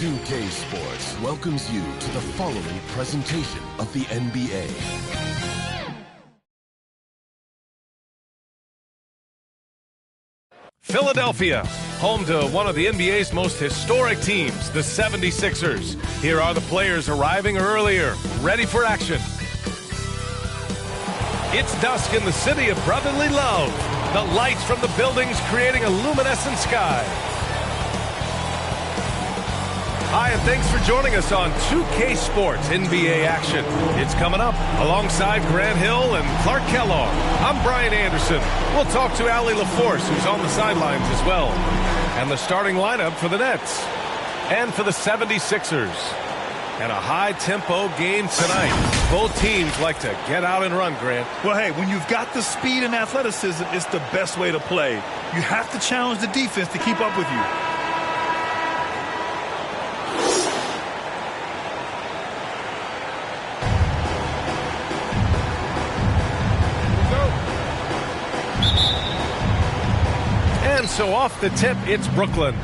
2K Sports welcomes you to the following presentation of the NBA. Philadelphia, home to one of the NBA's most historic teams, the 76ers. Here are the players arriving earlier, ready for action. It's dusk in the city of brotherly love. The lights from the buildings creating a luminescent sky. Hi, and thanks for joining us on 2K Sports NBA action. It's coming up alongside Grant Hill and Clark Kellogg. I'm Brian Anderson. We'll talk to Allie LaForce, who's on the sidelines as well. And the starting lineup for the Nets and for the 76ers. And a high-tempo game tonight. Both teams like to get out and run, Grant. Well, hey, when you've got the speed and athleticism, it's the best way to play. You have to challenge the defense to keep up with you. And so off the tip, it's Brooklyn.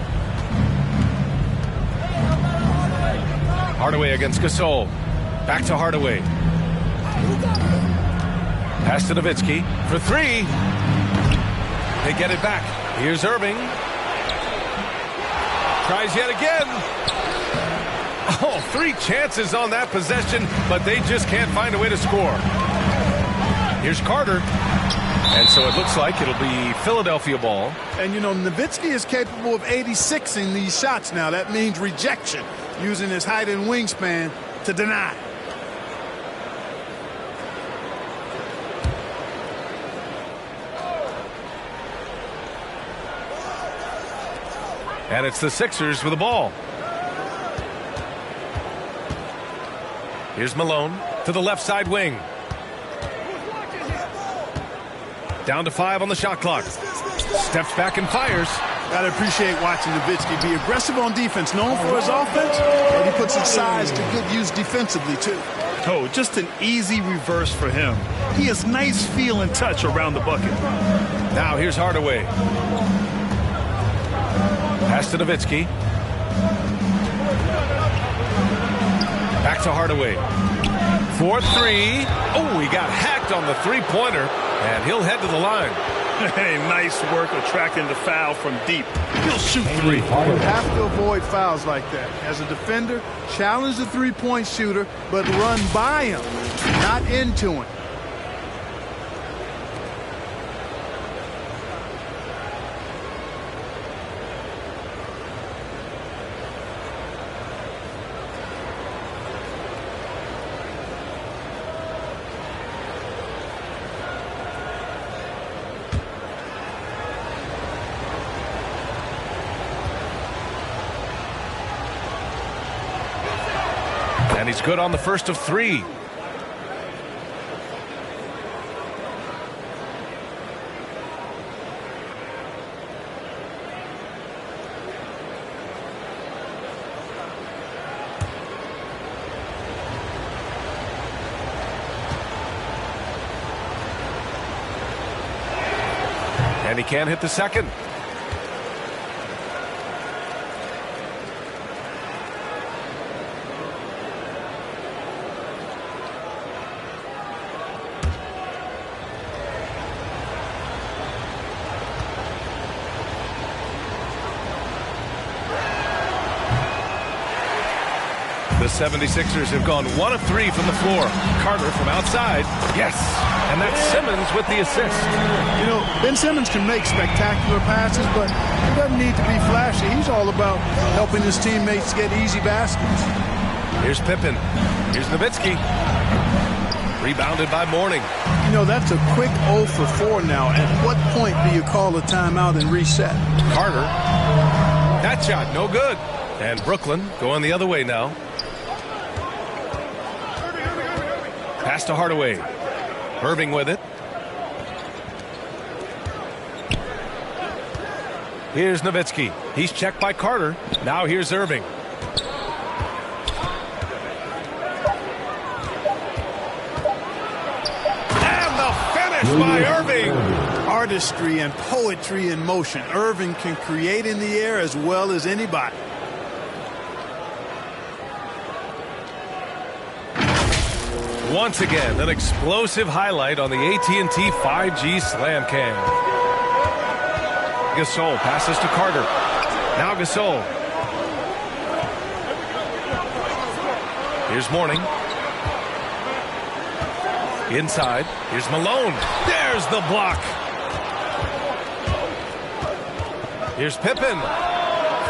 Hardaway against Gasol. Back to Hardaway. Pass to Nowitzki for three. They get it back. Here's Irving. Tries yet again. Oh, three chances on that possession, but they just can't find a way to score. Here's Carter. And so it looks like it'll be Philadelphia ball. And, you know, Nowitzki is capable of 86ing these shots now. That means rejection, using his height and wingspan to deny. And it's the Sixers with the ball. Here's Malone to the left side wing. Down to 5 on the shot clock. Steps back and fires. Gotta appreciate watching Nowitzki be aggressive on defense, known for his offense, but he puts his size to good use defensively too. Oh, just an easy reverse for him. He has nice feel and touch around the bucket. Now here's Hardaway. Pass to Nowitzki. Back to Hardaway. 4-3. Oh, he got hacked on the three-pointer, and he'll head to the line. Hey, nice work attracting the foul from deep. He'll shoot three. You have to avoid fouls like that. As a defender, challenge the three-point shooter, but run by him, not into him. And he's good on the first of three. And he can't hit the second. The 76ers have gone 1 of 3 from the floor. Carter from outside. Yes. And that's Simmons with the assist. You know, Ben Simmons can make spectacular passes, but he doesn't need to be flashy. He's all about helping his teammates get easy baskets. Here's Pippen. Here's Nowitzki. Rebounded by Mourning. You know, that's a quick 0 for 4 now. At what point do you call a timeout and reset? Carter. That shot, no good. And Brooklyn going the other way now. Pass to Hardaway. Irving with it. Here's Nowitzki. He's checked by Carter. Now here's Irving. And the finish by Irving. Artistry and poetry in motion. Irving can create in the air as well as anybody. Once again, an explosive highlight on the AT&T 5G Slam Cam. Gasol passes to Carter. Now Gasol. Here's Mourning. Inside. Here's Malone. There's the block. Here's Pippen.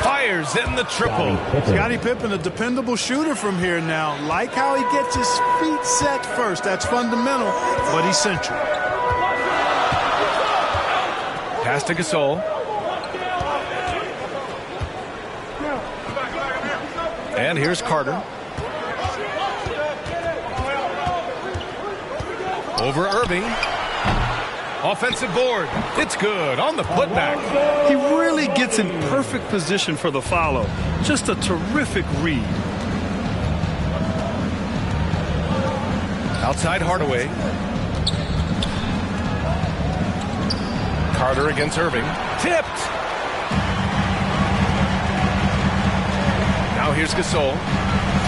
Fires in the triple. Scottie Pippen, a dependable shooter from here now. Like how he gets his feet set first. That's fundamental, but essential. Pass to Gasol. And here's Carter. Over Irving. Offensive board. It's good on the putback. He really gets in perfect position for the follow. Just a terrific read. Outside Hardaway. Carter against Irving. Tipped. Now here's Gasol.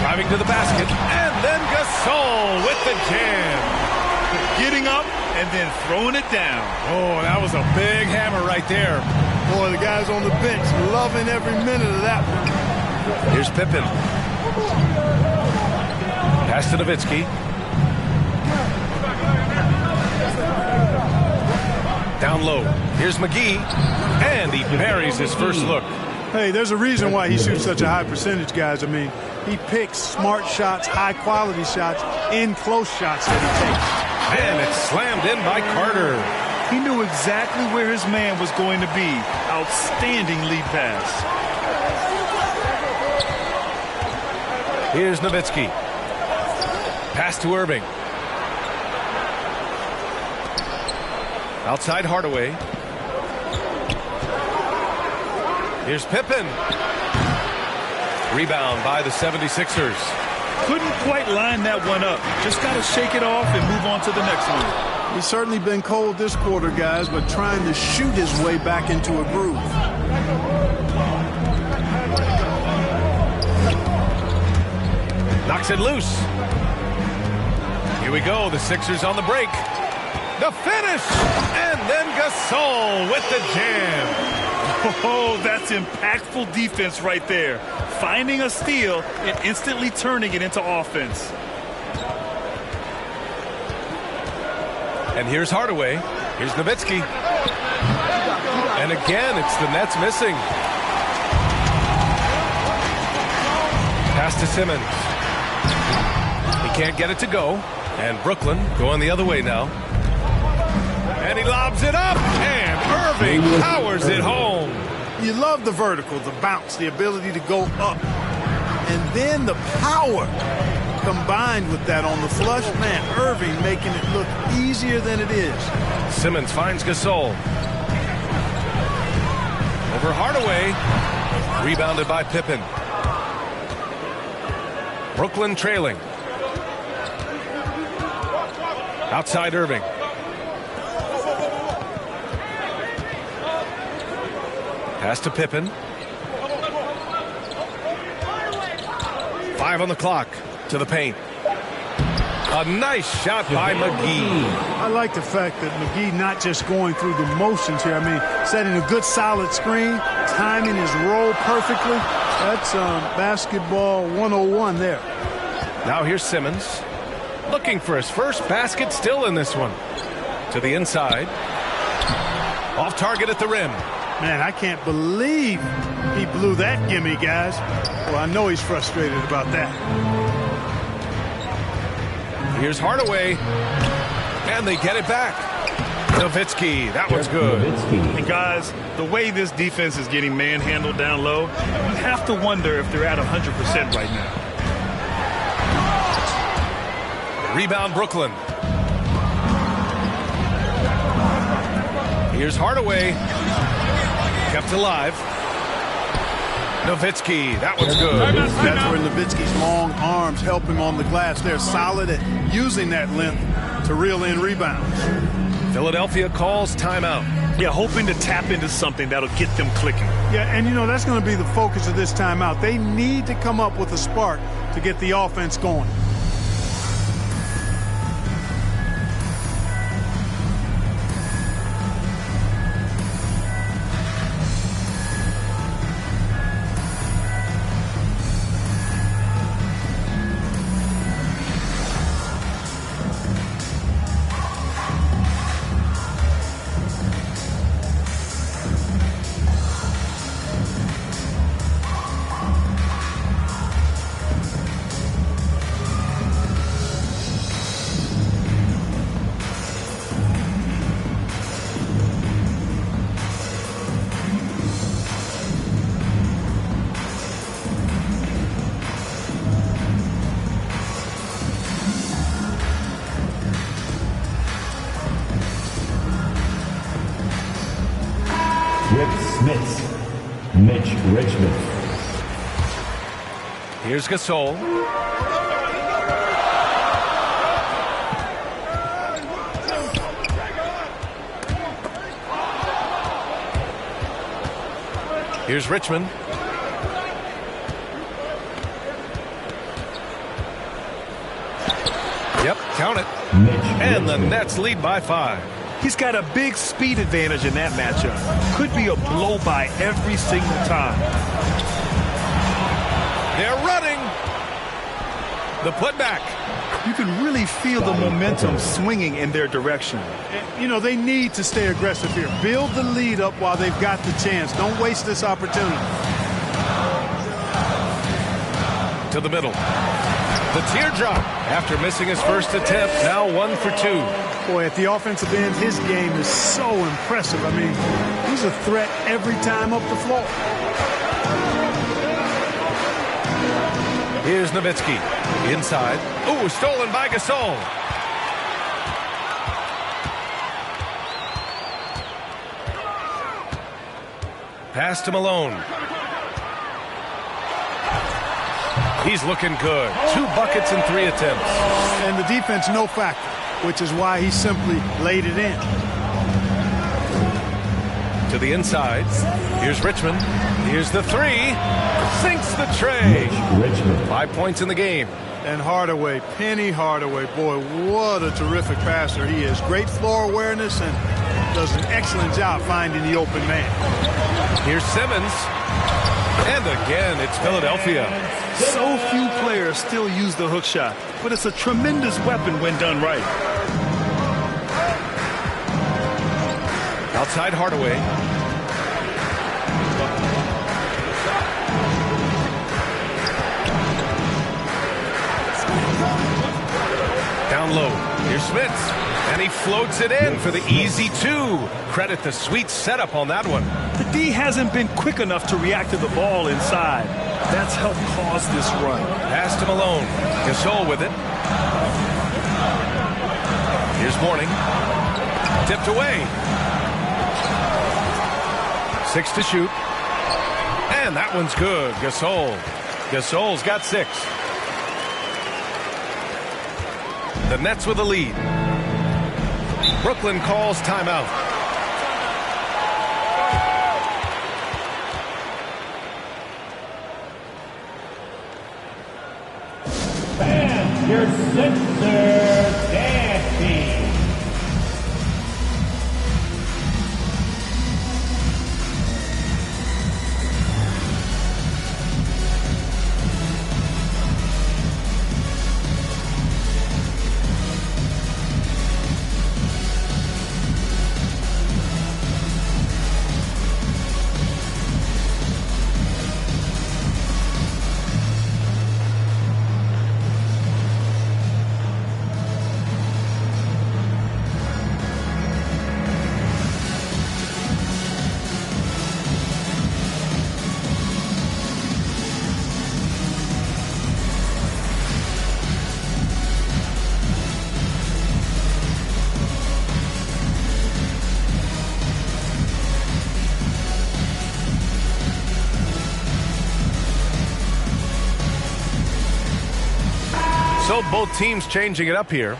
Driving to the basket. And then Gasol with the jam. Getting up and then throwing it down. Oh, that was a big hammer right there. Boy, the guys on the bench loving every minute of that one. Here's Pippen. Pass to Nowitzki. Down low. Here's McGee. And he buries his first look. Hey, there's a reason why he shoots such a high percentage, guys. I mean, he picks smart shots, high-quality shots, in close shots that he takes. And it's slammed in by Carter. He knew exactly where his man was going to be. Outstanding lead pass. Here's Nowitzki. Pass to Irving. Outside Hardaway. Here's Pippen. Rebound by the 76ers. Couldn't quite line that one up. Just got to shake it off and move on to the next one. He's certainly been cold this quarter, guys, but trying to shoot his way back into a groove. Knocks it loose. Here we go. The Sixers on the break. The finish. And then Gasol with the jam. Oh, that's impactful defense right there. Finding a steal and instantly turning it into offense. And here's Hardaway. Here's Nowitzki. And again, it's the Nets missing. Pass to Simmons. He can't get it to go. And Brooklyn going the other way now. And he lobs it up. And Irving powers it home. You love the vertical, the bounce, the ability to go up. And then the power combined with that on the flush. Man, Irving making it look easier than it is. Simmons finds Gasol. Over Hardaway. Rebounded by Pippen. Brooklyn trailing. Outside Irving. Pass to Pippen. 5 on the clock. To the paint. A nice shot by McGee. I like the fact that McGee not just going through the motions here. I mean, setting a good solid screen, timing his roll perfectly. That's basketball 101 there. Now here's Simmons. Looking for his first basket, still in this one. To the inside. Off target at the rim. Man, I can't believe he blew that gimme, guys. Well, I know he's frustrated about that. Here's Hardaway. And they get it back. Nowitzki, that one's good. And guys, the way this defense is getting manhandled down low, you have to wonder if they're at 100% right now. Rebound Brooklyn. Here's Hardaway. Kept alive. Nowitzki, that one's good. That's where Nowitzki's long arms help him on the glass. They're solid at using that length to reel in rebounds. Philadelphia calls timeout. Yeah, hoping to tap into something that'll get them clicking. Yeah, and you know, that's going to be the focus of this timeout. They need to come up with a spark to get the offense going. Richmond. Here's Gasol. Here's Richmond. Yep, count it. And the Nets lead by 5. He's got a big speed advantage in that matchup. Could be a blow-by every single time. They're running. The putback. You can really feel the momentum swinging in their direction. You know, they need to stay aggressive here. Build the lead up while they've got the chance. Don't waste this opportunity. To the middle. The teardrop after missing his first attempt. Now 1 for 2. Boy, at the offensive end, his game is so impressive. I mean, he's a threat every time up the floor. Here's Nowitzki. Inside. Ooh, stolen by Gasol. Pass to Malone. He's looking good. 2 buckets and 3 attempts. And the defense no factor, which is why he simply laid it in. To the inside. Here's Richmond. Here's the 3. Sinks the tray. 5 points in the game. And Hardaway, Penny Hardaway, boy, what a terrific passer he is. Great floor awareness and does an excellent job finding the open man. Here's Simmons. And again, it's Philadelphia. So few players still use the hook shot, but it's a tremendous weapon when done right. Outside Hardaway. Down low. Here's Smits. And he floats it in for the easy 2. Credit the sweet setup on that one. The D hasn't been quick enough to react to the ball inside. That's helped cause this run. Pass to Malone. Gasol with it. Here's Mourning. Tipped away. 6 to shoot. And that one's good. Gasol. Gasol's got 6. The Nets with a lead. Brooklyn calls timeout. And your Sixers dancing. So both teams changing it up here.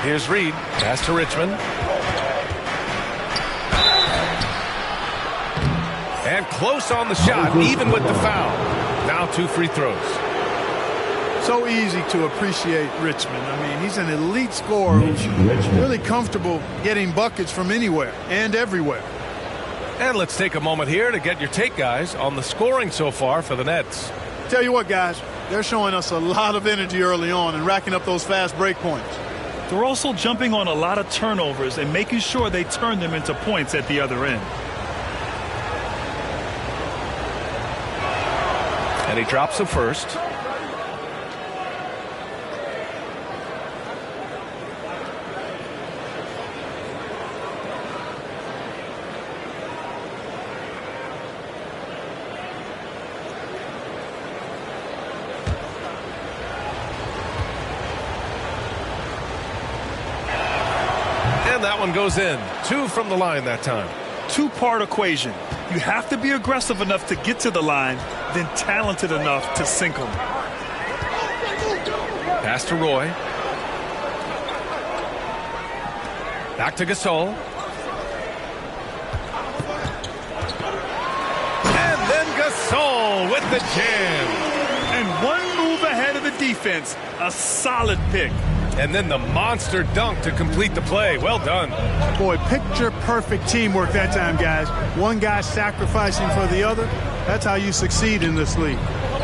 Here's Reed. Pass to Richmond. And close on the shot, even with the foul. Now 2 free throws. So easy to appreciate Richmond. I mean, he's an elite scorer who's really comfortable getting buckets from anywhere and everywhere. And let's take a moment here to get your take, guys, on the scoring so far for the Nets. Tell you what, guys, they're showing us a lot of energy early on and racking up those fast break points. They're also jumping on a lot of turnovers and making sure they turn them into points at the other end. And he drops the first. And that one goes in. 2 from the line that time. Two-part equation. You have to be aggressive enough to get to the line, then talented enough to sink them. Pass to Roy. Back to Gasol. And then Gasol with the jam. And one move ahead of the defense. A solid pick. And then the monster dunk to complete the play. Well done. Boy, picture-perfect teamwork that time, guys. One guy sacrificing for the other. That's how you succeed in this league.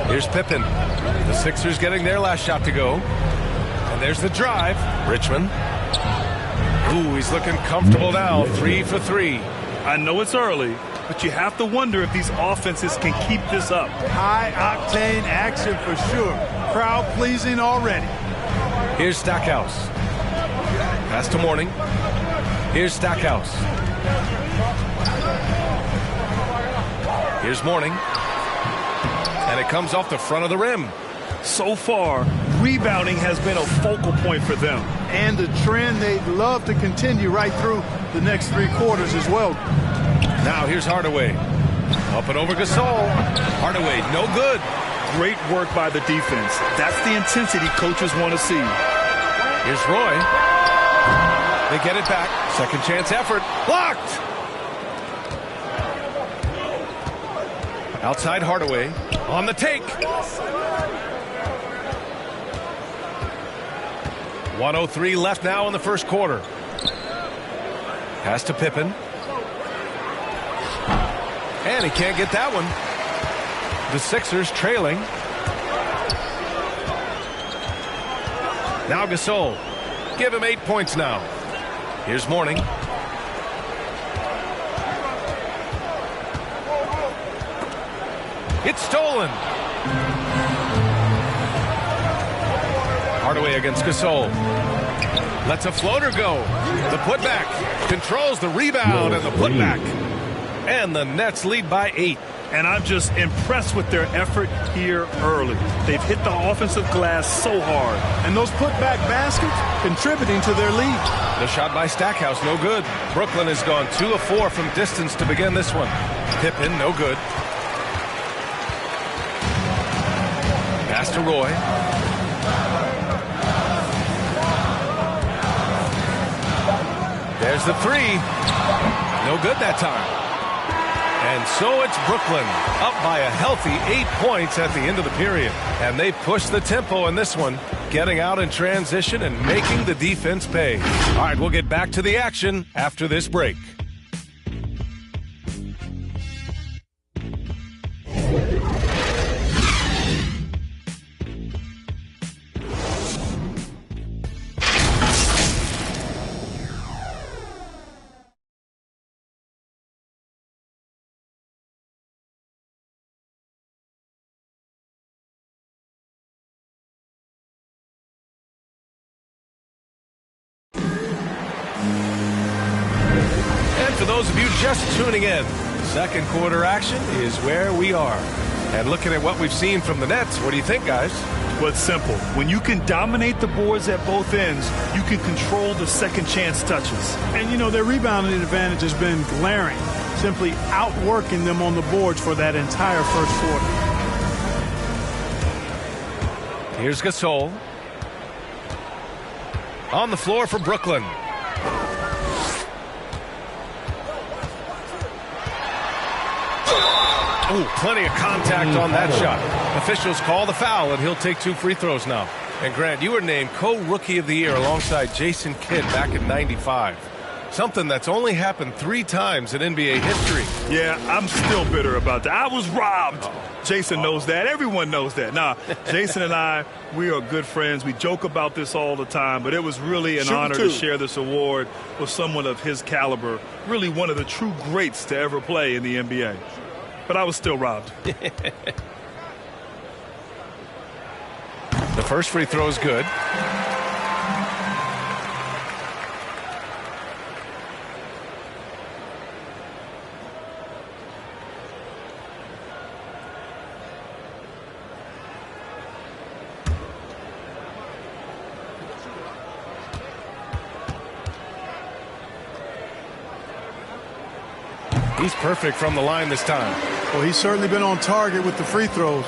Here's Pippen. The Sixers getting their last shot to go. And there's the drive. Richmond. Ooh, he's looking comfortable now. 3 for 3. I know it's early, but you have to wonder if these offenses can keep this up. High-octane action for sure. Crowd-pleasing already. Here's Stackhouse. Pass to Mourning. Here's Stackhouse. Here's Mourning. And it comes off the front of the rim. So far, rebounding has been a focal point for them. And a trend they'd love to continue right through the next 3 quarters as well. Now here's Hardaway. Up and over Gasol. Hardaway, no good. Great work by the defense. That's the intensity coaches want to see. Here's Roy. They get it back. Second chance effort. Blocked. Outside Hardaway. On the take. 1:03 left now in the first quarter. Pass to Pippen. And he can't get that one. The Sixers trailing. Now Gasol. Give him 8 points now. Here's Mourning. It's stolen. Hardaway against Gasol. Lets a floater go. The putback. Controls the rebound and the putback. And the Nets lead by 8. And I'm just impressed with their effort here early. They've hit the offensive glass so hard. And those putback baskets contributing to their lead. The shot by Stackhouse, no good. Brooklyn has gone 2 of 4 from distance to begin this one. Pippen, no good. Pass to Roy. There's the 3. No good that time. And so it's Brooklyn, up by a healthy 8 points at the end of the period. And they push the tempo in this one, getting out in transition and making the defense pay. All right, we'll get back to the action after this break. For those of you just tuning in, second quarter action is where we are. And looking at what we've seen from the Nets, what do you think, guys? Well, it's simple. When you can dominate the boards at both ends, you can control the second chance touches. And, you know, their rebounding advantage has been glaring, simply outworking them on the boards for that entire first quarter. Here's Gasol. On the floor for Brooklyn. Ooh, plenty of contact on that shot. Officials call the foul, and he'll take 2 free throws now. And Grant, you were named co-rookie of the year alongside Jason Kidd back in '95. Something that's only happened 3 times in NBA history. Yeah, I'm still bitter about that. I was robbed. Jason knows that. Everyone knows that. Nah, Jason and I, we are good friends. We joke about this all the time, but it was really an honor to share this award with someone of his caliber. Really one of the true greats to ever play in the NBA. But I was still robbed. The first free throw is good. He's perfect from the line this time. Well, he's certainly been on target with the free throws.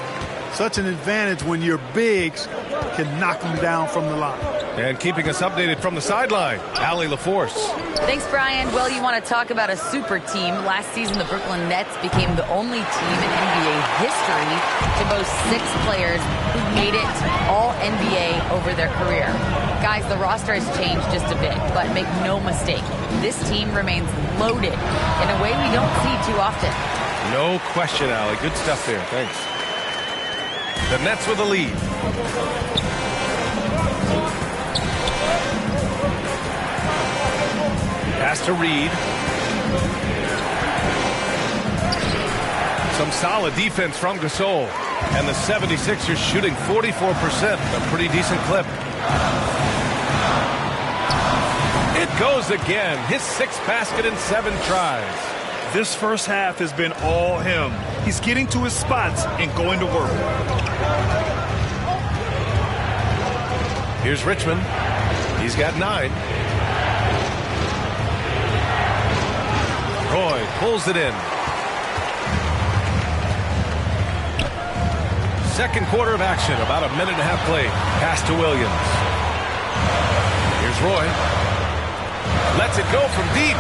Such an advantage when your bigs can knock them down from the line. And keeping us updated from the sideline, Allie LaForce. Thanks, Brian. Well, you want to talk about a super team. Last season, the Brooklyn Nets became the only team in NBA history to boast 6 players who made it all NBA over their career. Guys, the roster has changed just a bit, but make no mistake, this team remains loaded in a way we don't see too often. No question, Allie. Good stuff there. Thanks. The Nets with the lead. Pass to Reed. Some solid defense from Gasol. And the 76ers shooting 44%. A pretty decent clip. It goes again. His 6th basket in 7 tries. This first half has been all him. He's getting to his spots and going to work. Here's Richmond. He's got 9. Roy pulls it in. Second quarter of action, about a minute and a half played. Pass to Williams. Here's Roy. Lets it go from deep.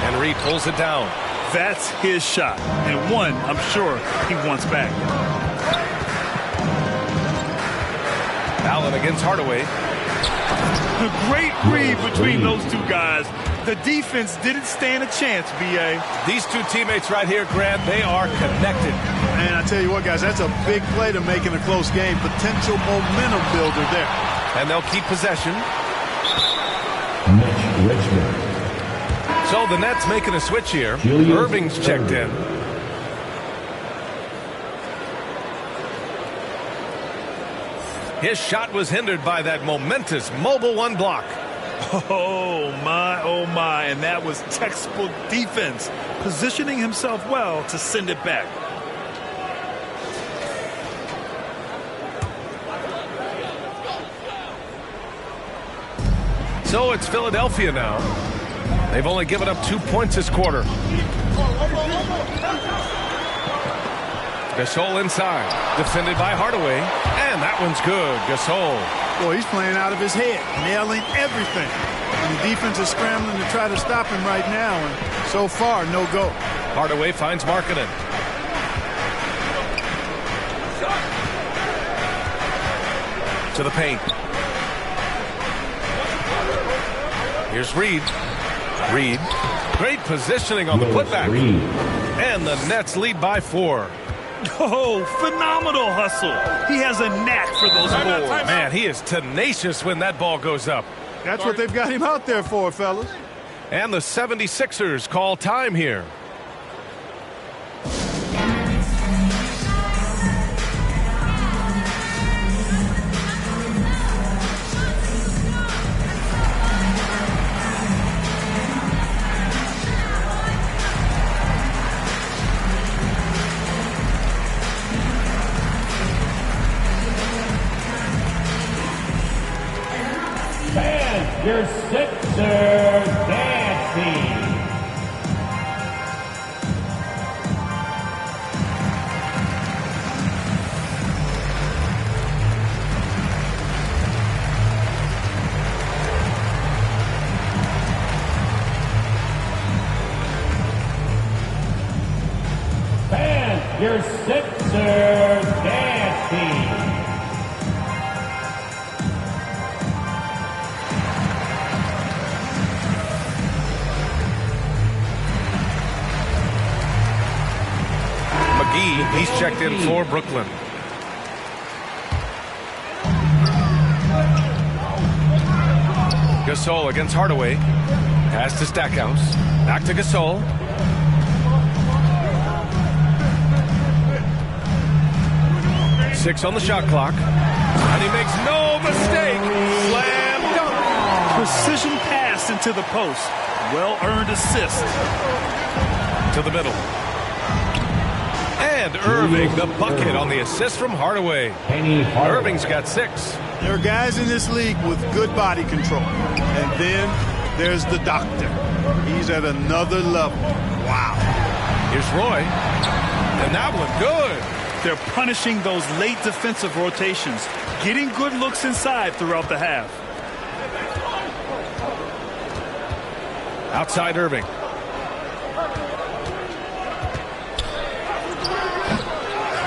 And Reed pulls it down. That's his shot, and one I'm sure he wants back. Allen against Hardaway. A great read between those two guys. The defense didn't stand a chance, B.A. These two teammates right here, Grant, they are connected. And I tell you what, guys, that's a big play to make in a close game. Potential momentum builder there. And they'll keep possession. Mitch Richmond. So the Nets making a switch here. Irving's checked in. His shot was hindered by that momentous mobile 1 block. Oh, my, and that was textbook defense, positioning himself well to send it back. So it's Philadelphia now. They've only given up 2 points this quarter. Gasol inside, defended by Hardaway, and that one's good. Gasol. Boy, he's playing out of his head, nailing everything. And the defense is scrambling to try to stop him right now, and so far, no go. Hardaway finds Markkanen. To the paint. Here's Reed. Reed. Great positioning on the putback. And the Nets lead by 4. Oh, phenomenal hustle. He has a knack for those boards. Man, he is tenacious when that ball goes up. That's what they've got him out there for, fellas. And the 76ers call time here. Your Sixers dancing. Fans, your Sixers dancing. He's checked in for Brooklyn. Gasol against Hardaway. Pass to Stackhouse. Back to Gasol. Six on the shot clock. And he makes no mistake. Slam dunk. Precision pass into the post. Well-earned assist. To the middle. And Irving, the bucket on the assist from Hardaway. Irving's got 6. There are guys in this league with good body control. And then there's the doctor. He's at another level. Wow. Here's Roy. And that one good. They're punishing those late defensive rotations, getting good looks inside throughout the half. Outside Irving.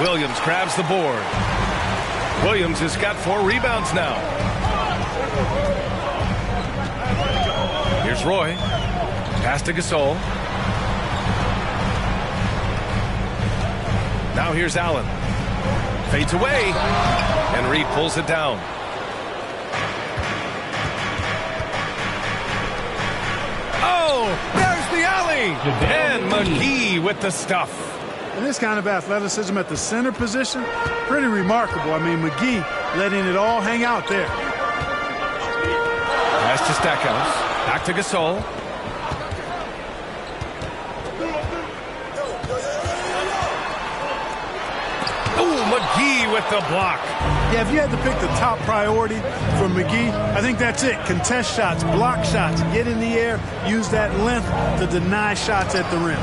Williams grabs the board. Williams has got 4 rebounds now. Here's Roy. Pass to Gasol. Now here's Allen. Fades away. And Reed pulls it down. Oh, there's the alley. And McGee with the stuff. And this kind of athleticism at the center position, pretty remarkable. I mean, McGee letting it all hang out there. Pass to Stackhouse. Back to Gasol. Oh, McGee with the block. Yeah, if you had to pick the top priority for McGee, I think that's it. Contest shots, block shots, get in the air, use that length to deny shots at the rim.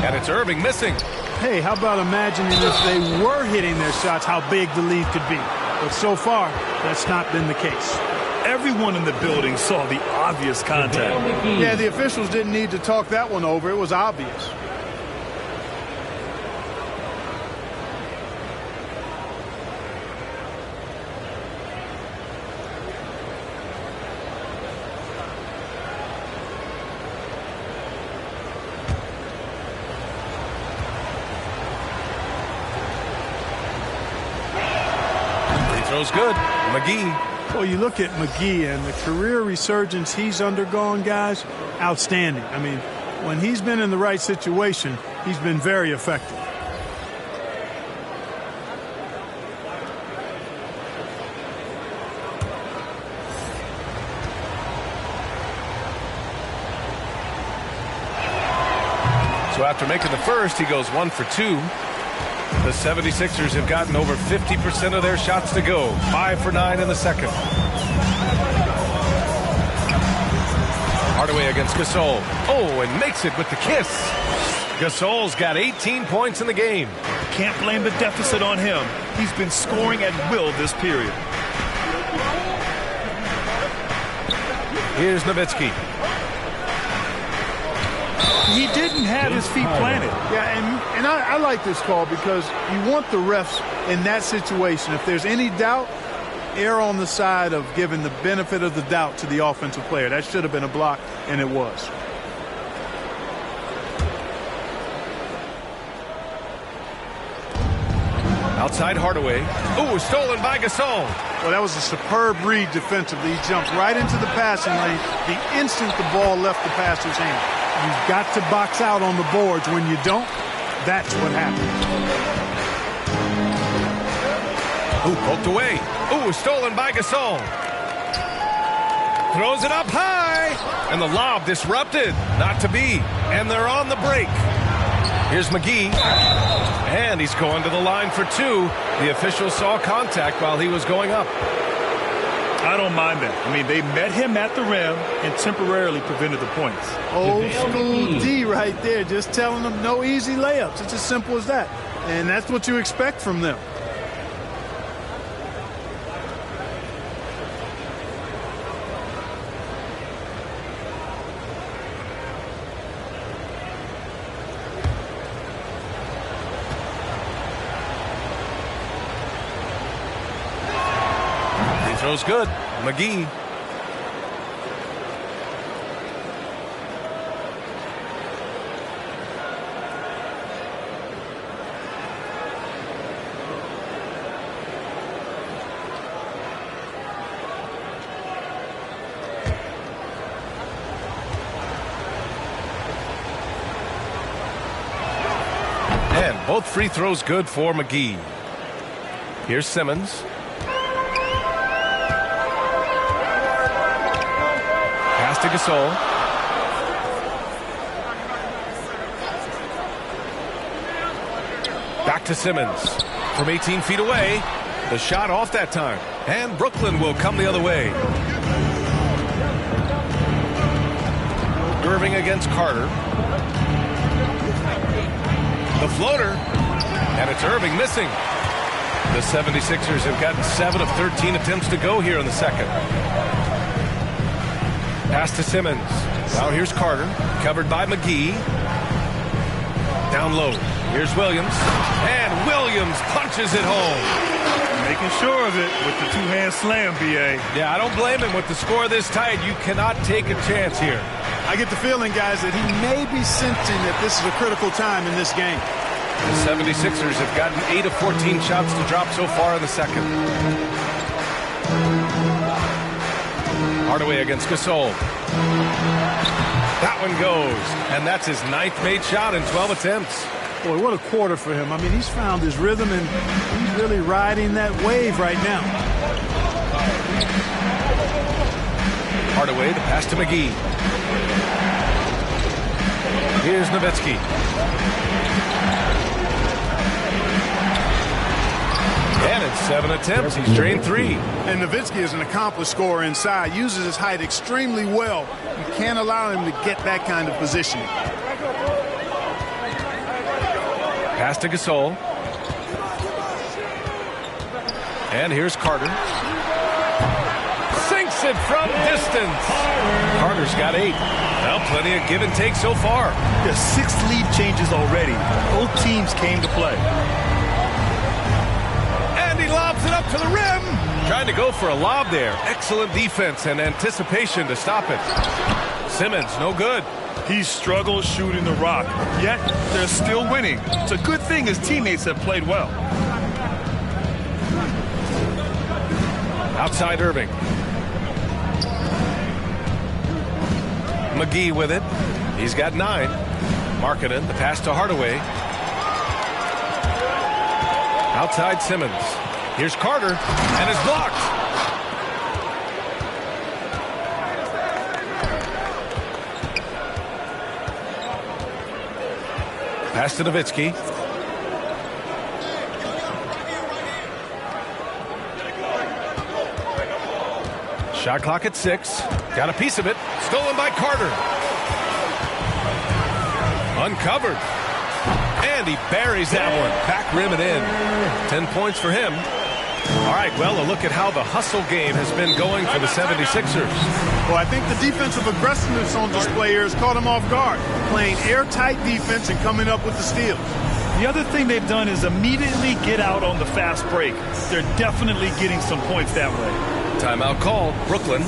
And it's Irving missing. Hey, how about imagining if they were hitting their shots, how big the lead could be. But so far, that's not been the case. Everyone in the building saw the obvious contact. Yeah, the officials didn't need to talk that one over. It was obvious. Throw's good. McGee. Well, you look at McGee and the career resurgence he's undergone, guys, outstanding. I mean, when he's been in the right situation, he's been very effective. So after making the first, he goes 1 for 2. The 76ers have gotten over 50% of their shots to go. 5 for 9 in the second. Hardaway against Gasol. Oh, and makes it with the kiss. Gasol's got 18 points in the game. Can't blame the deficit on him. He's been scoring at will this period. Here's Nowitzki. He didn't have his feet planted. Yeah, and I like this call because you want the refs in that situation. If there's any doubt, err on the side of giving the benefit of the doubt to the offensive player. That should have been a block, and it was. Outside Hardaway. Ooh, stolen by Gasol. Well, that was a superb read defensively. He jumped right into the passing lane the instant the ball left the passer's hand. You've got to box out on the boards. When you don't, that's what happens. Ooh, poked away. Ooh, stolen by Gasol. Throws it up high. And the lob disrupted. Not to be. And they're on the break. Here's McGee. And he's going to the line for 2. The official saw contact while he was going up. I don't mind that. I mean, they met him at the rim and temporarily prevented the points. Old school D right there, just telling them no easy layups. It's as simple as that. And that's what you expect from them. Throw's good. McGee. And both free throws good for McGee. Here's Simmons. To Gasol. Back to Simmons. From 18 feet away. The shot off that time. And Brooklyn will come the other way. Irving against Carter. The floater. And it's Irving missing. The 76ers have gotten 7 of 13 attempts to go here in the second. Pass to Simmons. Now here's Carter. Covered by McGee. Down low. Here's Williams. And Williams punches it home. Making sure of it with the two-hand slam, B.A. Yeah, I don't blame him. With the score this tight, you cannot take a chance here. I get the feeling, guys, that he may be sensing that this is a critical time in this game. The 76ers have gotten 8 of 14 shots to drop so far in the second. Hardaway against Gasol. That one goes. And that's his 9th made shot in 12 attempts. Boy, what a quarter for him. I mean, he's found his rhythm, and he's really riding that wave right now. Hardaway, the pass to McGee. Here's Nowitzki. And in 7 attempts, he's drained 3. And Nowitzki is an accomplished scorer inside, uses his height extremely well. You can't allow him to get that kind of positioning. Pass to Gasol. And here's Carter. Sinks it from distance. Carter's got 8. Well, plenty of give and take so far. There's 6 lead changes already. Both teams came to play. And he lobs it up to the rim. Trying to go for a lob there. Excellent defense and anticipation to stop it. Simmons, no good. He struggles shooting the rock, yet they're still winning. It's a good thing his teammates have played well. Outside Irving. McGee with it. He's got 9. Markkanen, the pass to Hardaway. Outside Simmons. Here's Carter, and it's blocked. Pass to Nowitzki. Shot clock at 6. Got a piece of it. Stolen by Carter. Uncovered. And he buries that one. Back rim and in. 10 points for him. All right, well, a look at how the hustle game has been going for the 76ers. Well, I think the defensive aggressiveness on display here has caught him off guard. Playing airtight defense and coming up with the steals. The other thing they've done is immediately get out on the fast break. They're definitely getting some points that way. Timeout called. Brooklyn.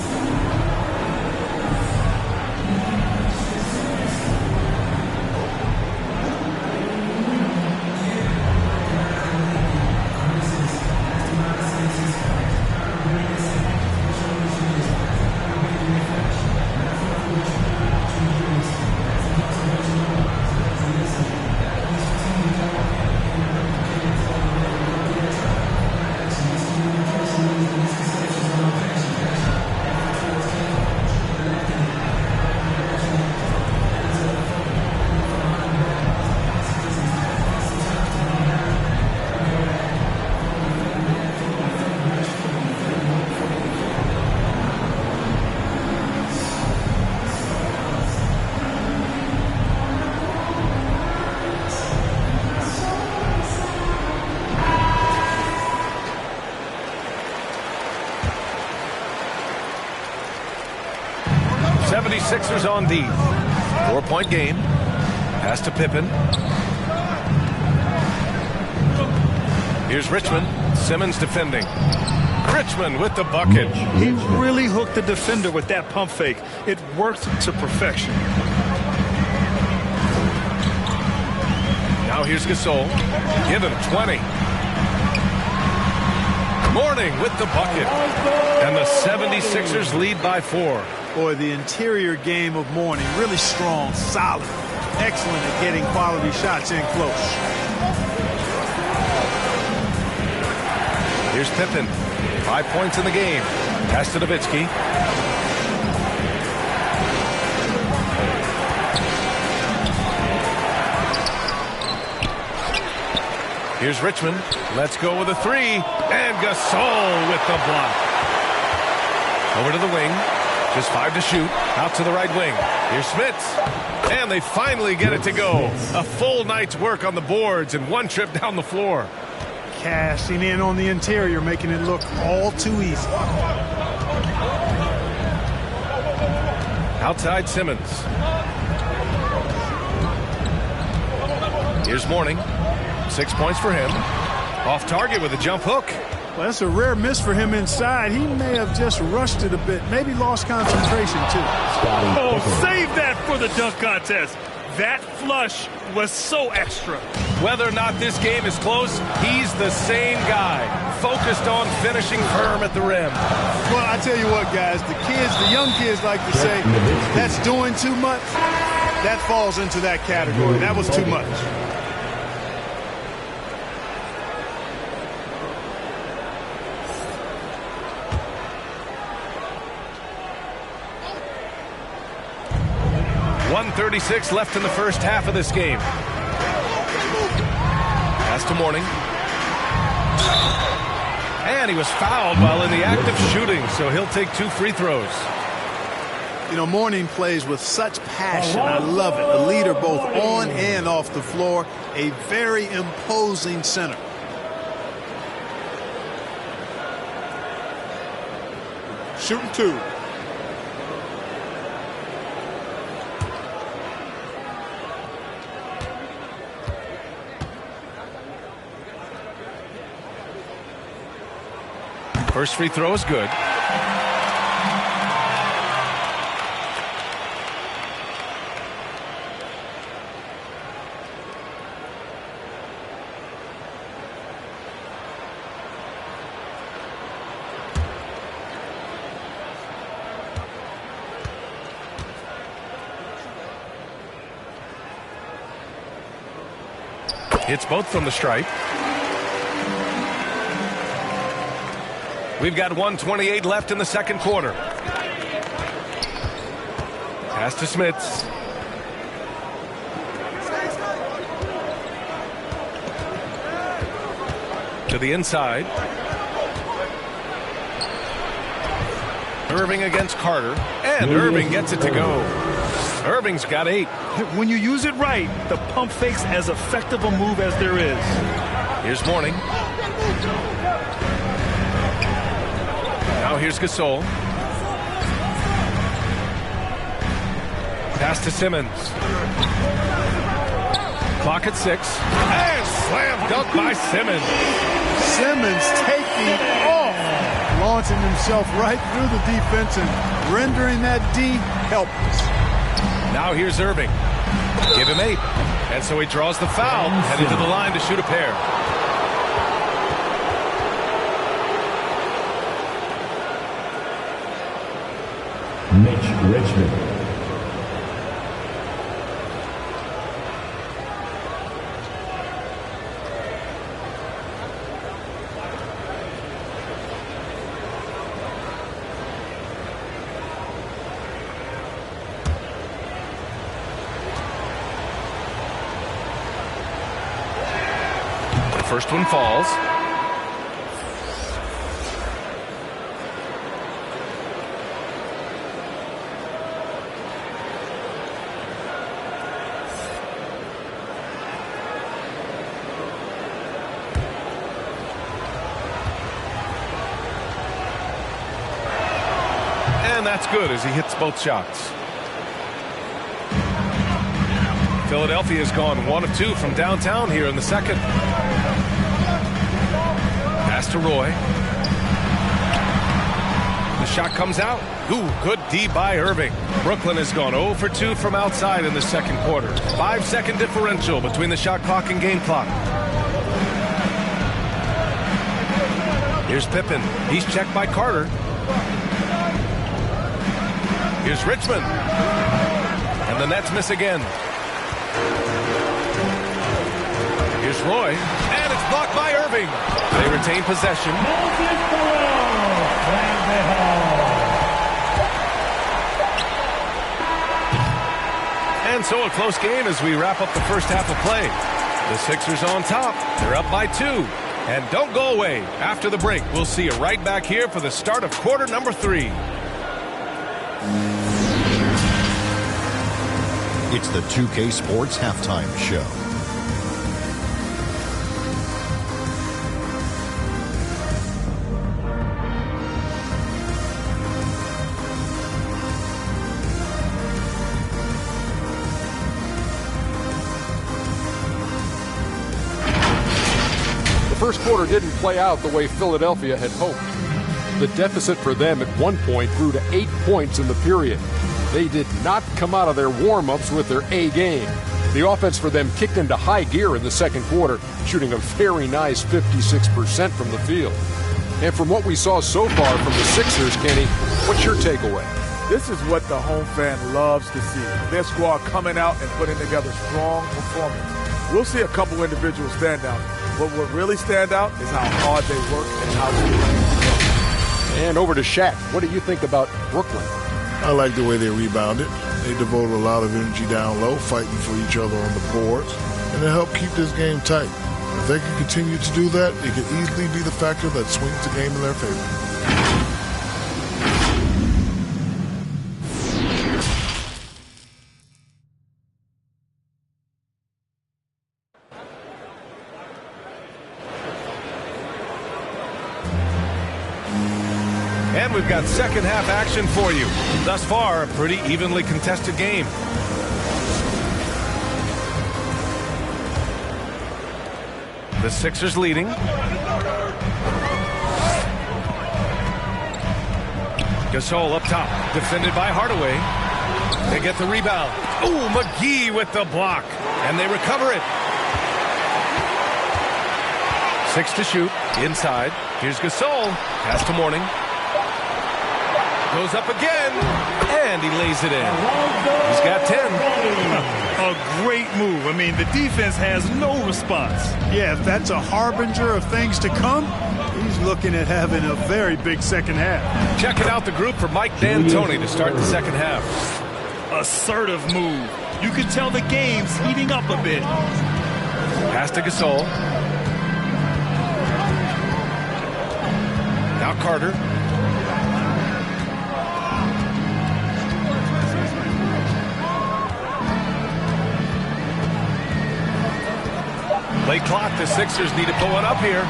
Sixers on D. 4-point game. Pass to Pippen. Here's Richmond. Simmons defending. Richmond with the bucket. He really hooked the defender with that pump fake. It worked to perfection. Now here's Gasol. Give him 20. Mourning with the bucket. And the 76ers lead by 4. Boy, the interior game of Mourning, really strong, solid, excellent at getting quality shots in close. Here's Pippen. 5 points in the game. Pass to Nowitzki. Here's Richmond. Let's go with a 3. And Gasol with the block. Over to the wing. Just 5 to shoot. Out to the right wing. Here's Smits. And they finally get it to go. A full night's work on the boards and one trip down the floor. Cashing in on the interior, making it look all too easy. Outside Simmons. Here's Mourning. 6 points for him. Off target with a jump hook. Well, that's a rare miss for him inside. He may have just rushed it a bit, maybe lost concentration too. Oh, save that for the dunk contest. That flush was so extra. Whether or not this game is close, he's the same guy, focused on finishing firm at the rim. Well, I tell you what, guys, the young kids like to say, that's doing too much. That falls into that category. That was too much. .136 left in the first half of this game. Pass to Mourning. And he was fouled while in the act of shooting, so he'll take 2 free throws. You know, Mourning plays with such passion. I love it. A leader both on and off the floor. A very imposing center. Shooting 2. First free throw is good. Hits both from the stripe. We've got 1:28 left in the second quarter. Pass to Smits. To the inside. Irving against Carter. And Irving gets it to go. Irving's got 8. When you use it right, the pump fake's as effective a move as there is. Here's Mourning. Now here's Gasol. Pass to Simmons. Clock at 6. And slam dunk by Simmons. Simmons taking off, launching himself right through the defense and rendering that D helpless. Now here's Irving. Give him 8. And so he draws the foul, headed to the line to shoot a pair. Mitch Richmond. The first one falls. And that's good as he hits both shots. Philadelphia's gone 1 of 2 from downtown here in the second. Pass to Roy. The shot comes out. Ooh, good D by Irving. Brooklyn has gone 0 for 2 from outside in the second quarter. 5-second differential between the shot clock and game clock. Here's Pippen. He's checked by Carter. Here's Richmond. And the Nets miss again. Here's Roy. And it's blocked by Irving. They retain possession. And so a close game as we wrap up the first half of play. The Sixers on top. They're up by 2. And don't go away. After the break, we'll see you right back here for the start of quarter number 3. It's the 2K Sports Halftime Show. The first quarter didn't play out the way Philadelphia had hoped. The deficit for them at one point grew to 8 points in the period. They did not come out of their warm-ups with their A game. The offense for them kicked into high gear in the second quarter, shooting a very nice 56% from the field. And from what we saw so far from the Sixers, Kenny, what's your takeaway? This is what the home fan loves to see. Their squad coming out and putting together strong performance. We'll see a couple individual standouts, but what really stand out is how hard they work and how they play. And over to Shaq. What do you think about Brooklyn? I like the way they rebounded. They devoted a lot of energy down low, fighting for each other on the boards, and it helped keep this game tight. If they can continue to do that, it could easily be the factor that swings the game in their favor. And we've got second half action for you. Thus far, a pretty evenly contested game. The Sixers leading. Gasol up top, defended by Hardaway. They get the rebound. Oh, McGee with the block. And they recover it. 6 to shoot, inside. Here's Gasol, pass to Mourning. Goes up again, and he lays it in. He's got 10. A great move. I mean, the defense has no response. Yeah, if that's a harbinger of things to come, he's looking at having a very big second half. Checking out the group for Mike D'Antoni to start the second half. Assertive move. You can tell the game's heating up a bit. Pass to Gasol. Now Carter. Late clock, the Sixers need to pull one up here.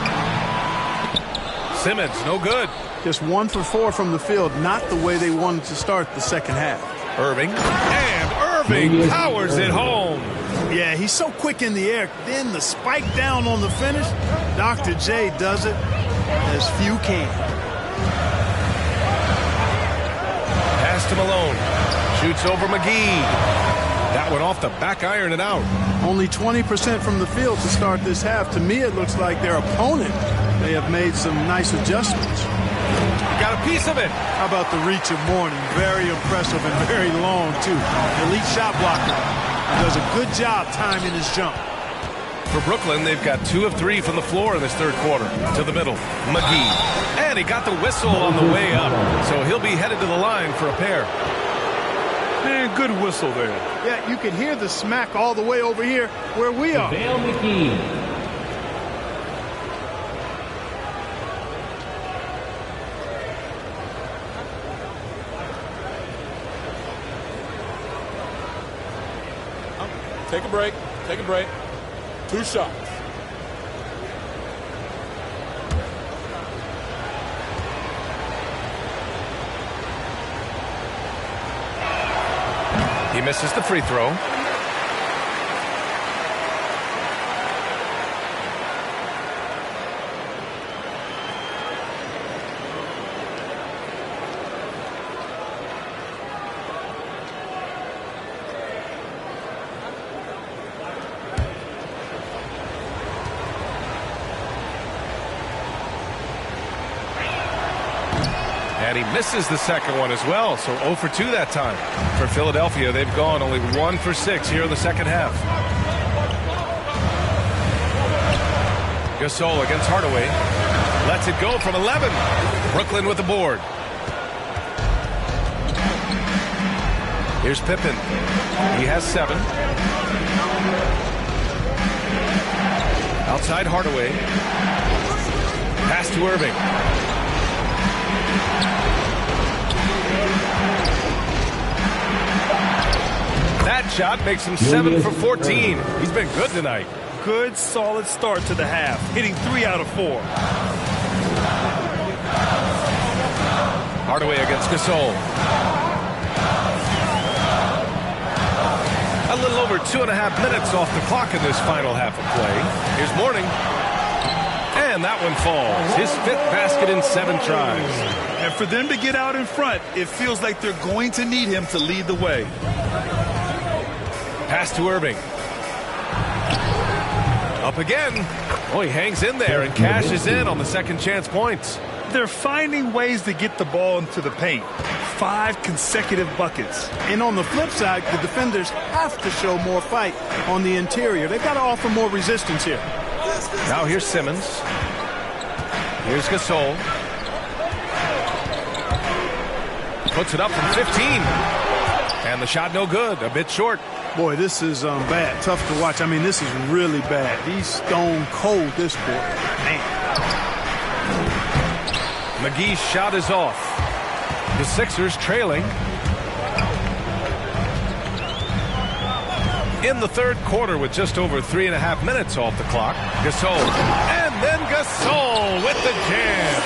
Simmons, no good. Just 1 for 4 from the field, not the way they wanted to start the second half. Irving, and Irving powers it home. Yeah, he's so quick in the air. Then the spike down on the finish. Dr. J does it as few can. Pass to Malone. Shoots over McGee. That one off the back iron and out. Only 20% from the field to start this half. To me, it looks like their opponent may have made some nice adjustments. Got a piece of it. How about the reach of Mourning? Very impressive and very long, too. Elite shot blocker. He does a good job timing his jump. For Brooklyn, they've got 2 of 3 from the floor in this third quarter. To the middle, McGee. And he got the whistle on the way up. So he'll be headed to the line for a pair. Man, good whistle there. Yeah, you can hear the smack all the way over here where we are. McGee. Take a break. Take a break. 2 shots. He misses the free throw. And he misses the second one as well, so 0 for 2 that time. For Philadelphia, they've gone only 1 for 6 here in the second half. Gasol against Hardaway. Lets it go from 11. Brooklyn with the board. Here's Pippen. He has 7. Outside Hardaway. Pass to Irving. shot makes him 7 for 14. He's been good tonight. Good, solid start to the half, hitting 3 out of 4. Hardaway against Gasol. A little over 2.5 minutes off the clock in this final half of play. Here's Mourning. And that one falls. His 5th basket in 7 tries. And for them to get out in front, it feels like they're going to need him to lead the way. Pass to Irving. Up again. Oh, he hangs in there and cashes in on the second chance points. They're finding ways to get the ball into the paint. 5 consecutive buckets. And on the flip side, the defenders have to show more fight on the interior. They've got to offer more resistance here. Now here's Simmons. Here's Gasol. Puts it up from 15. And the shot no good. A bit short. Boy, this is bad. Tough to watch. I mean, this is really bad. He's stone cold this quarter. Man. McGee's shot is off. The Sixers trailing. In the third quarter with just over 3.5 minutes off the clock. Gasol. And then Gasol with the jam.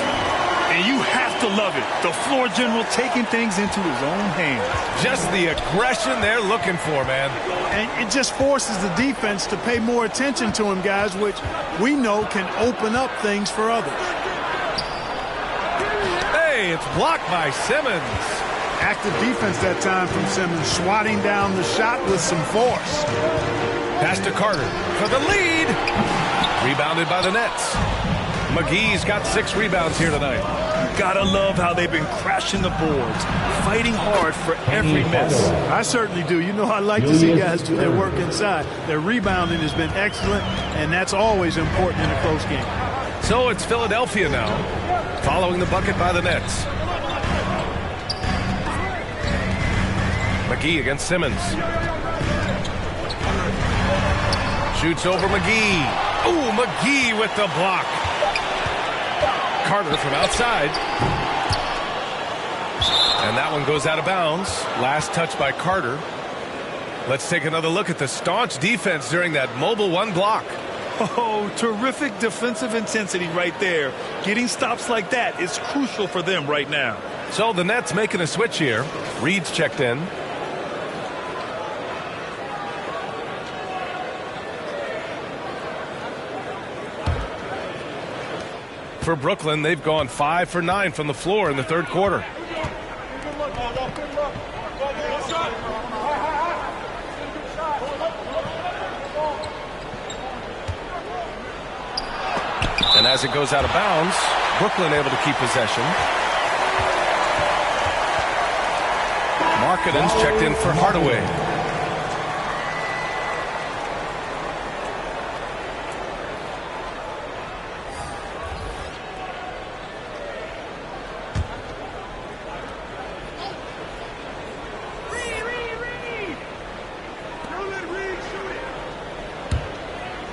And you have to love it. The floor general taking things into his own hands. Just the aggression they're looking for, man. And it just forces the defense to pay more attention to him, guys, which we know can open up things for others. Hey, it's blocked by Simmons. Active defense that time from Simmons, swatting down the shot with some force. Pass to Carter for the lead. Rebounded by the Nets. McGee's got 6 rebounds here tonight. Gotta love how they've been crashing the boards, fighting hard for every miss. I certainly do. You know, I like to see guys do their work inside. Their rebounding has been excellent, and that's always important in a close game. So it's Philadelphia now, following the bucket by the Nets. McGee against Simmons. Shoots over McGee. Ooh, McGee with the block. Carter from outside. And that one goes out of bounds. Last touch by Carter. Let's take another look at the staunch defense during that mobile 1 block. Oh, terrific defensive intensity right there. Getting stops like that is crucial for them right now. So the Nets making a switch here. Reed's checked in. For Brooklyn, they've gone 5 for 9 from the floor in the third quarter. And as it goes out of bounds, Brooklyn able to keep possession. Markkanen's checked in for Hardaway.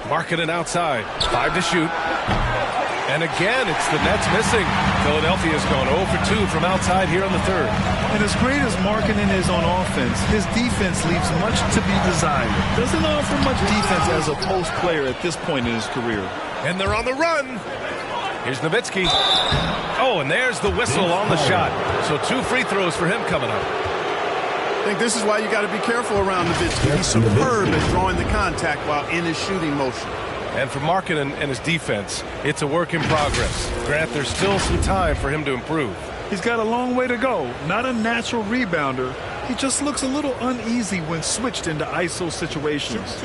Markkanen outside. 5 to shoot. And again, it's the Nets missing. Philadelphia's gone 0 for 2 from outside here in the third. And as great as Markkanen is on offense, his defense leaves much to be desired. Doesn't offer much defense as a post player at this point in his career. And they're on the run. Here's Nowitzki. Oh, and there's the whistle on the shot. So 2 free throws for him coming up. I think this is why you got to be careful around Nowitzki. He's superb at drawing the contact while in his shooting motion. And for Markkanen and his defense, it's a work in progress. Grant, there's still some time for him to improve. He's got a long way to go. Not a natural rebounder. He just looks a little uneasy when switched into ISO situations.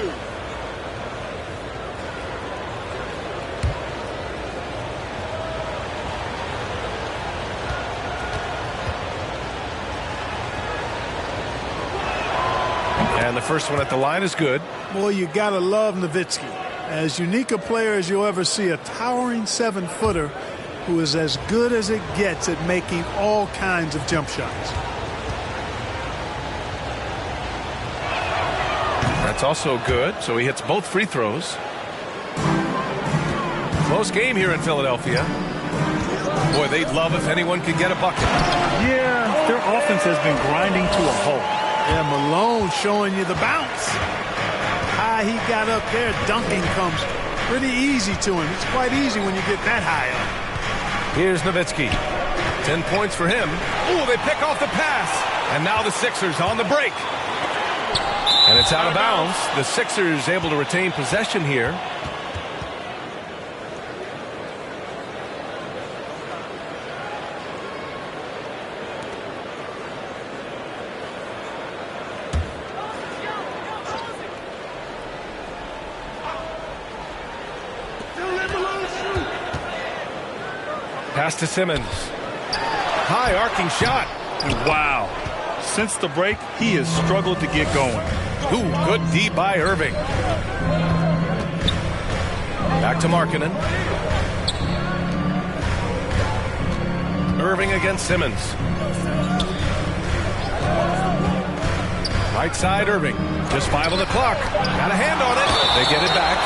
And the first one at the line is good. Boy, you got to love Nowitzki. As unique a player as you'll ever see, a towering 7-footer who is as good as it gets at making all kinds of jump shots. That's also good, so he hits both free throws. Close game here in Philadelphia. Boy, they'd love if anyone could get a bucket. Yeah, their offense has been grinding to a halt. Yeah, Malone showing you the bounce. High he got up there, dunking comes pretty easy to him. It's quite easy when you get that high up. Here's Nowitzki. 10 points for him. Ooh, they pick off the pass. And now the Sixers on the break. And it's out of bounds. The Sixers able to retain possession here. Pass to Simmons. High arcing shot. Wow. Since the break, he has struggled to get going. Ooh, good D by Irving. Back to Markkanen. Irving against Simmons. Right side Irving. Just 5 on the clock. Got a hand on it. They get it back.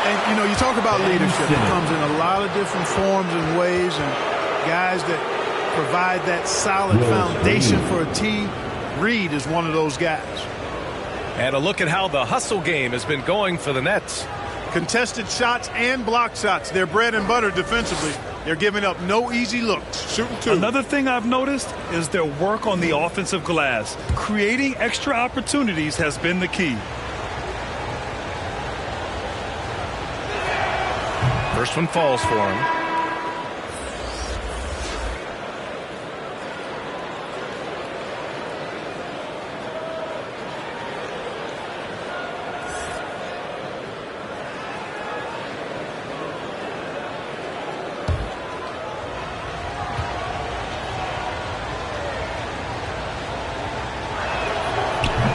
And, you know, you talk about leadership. It comes in a lot of different forms and ways, and guys that provide that solid foundation for a team. Reed is one of those guys. And a look at how the hustle game has been going for the Nets. Contested shots and block shots. They're bread and butter defensively. They're giving up no easy looks. Shooting two. Another thing I've noticed is their work on the offensive glass. Creating extra opportunities has been the key. First one falls for him.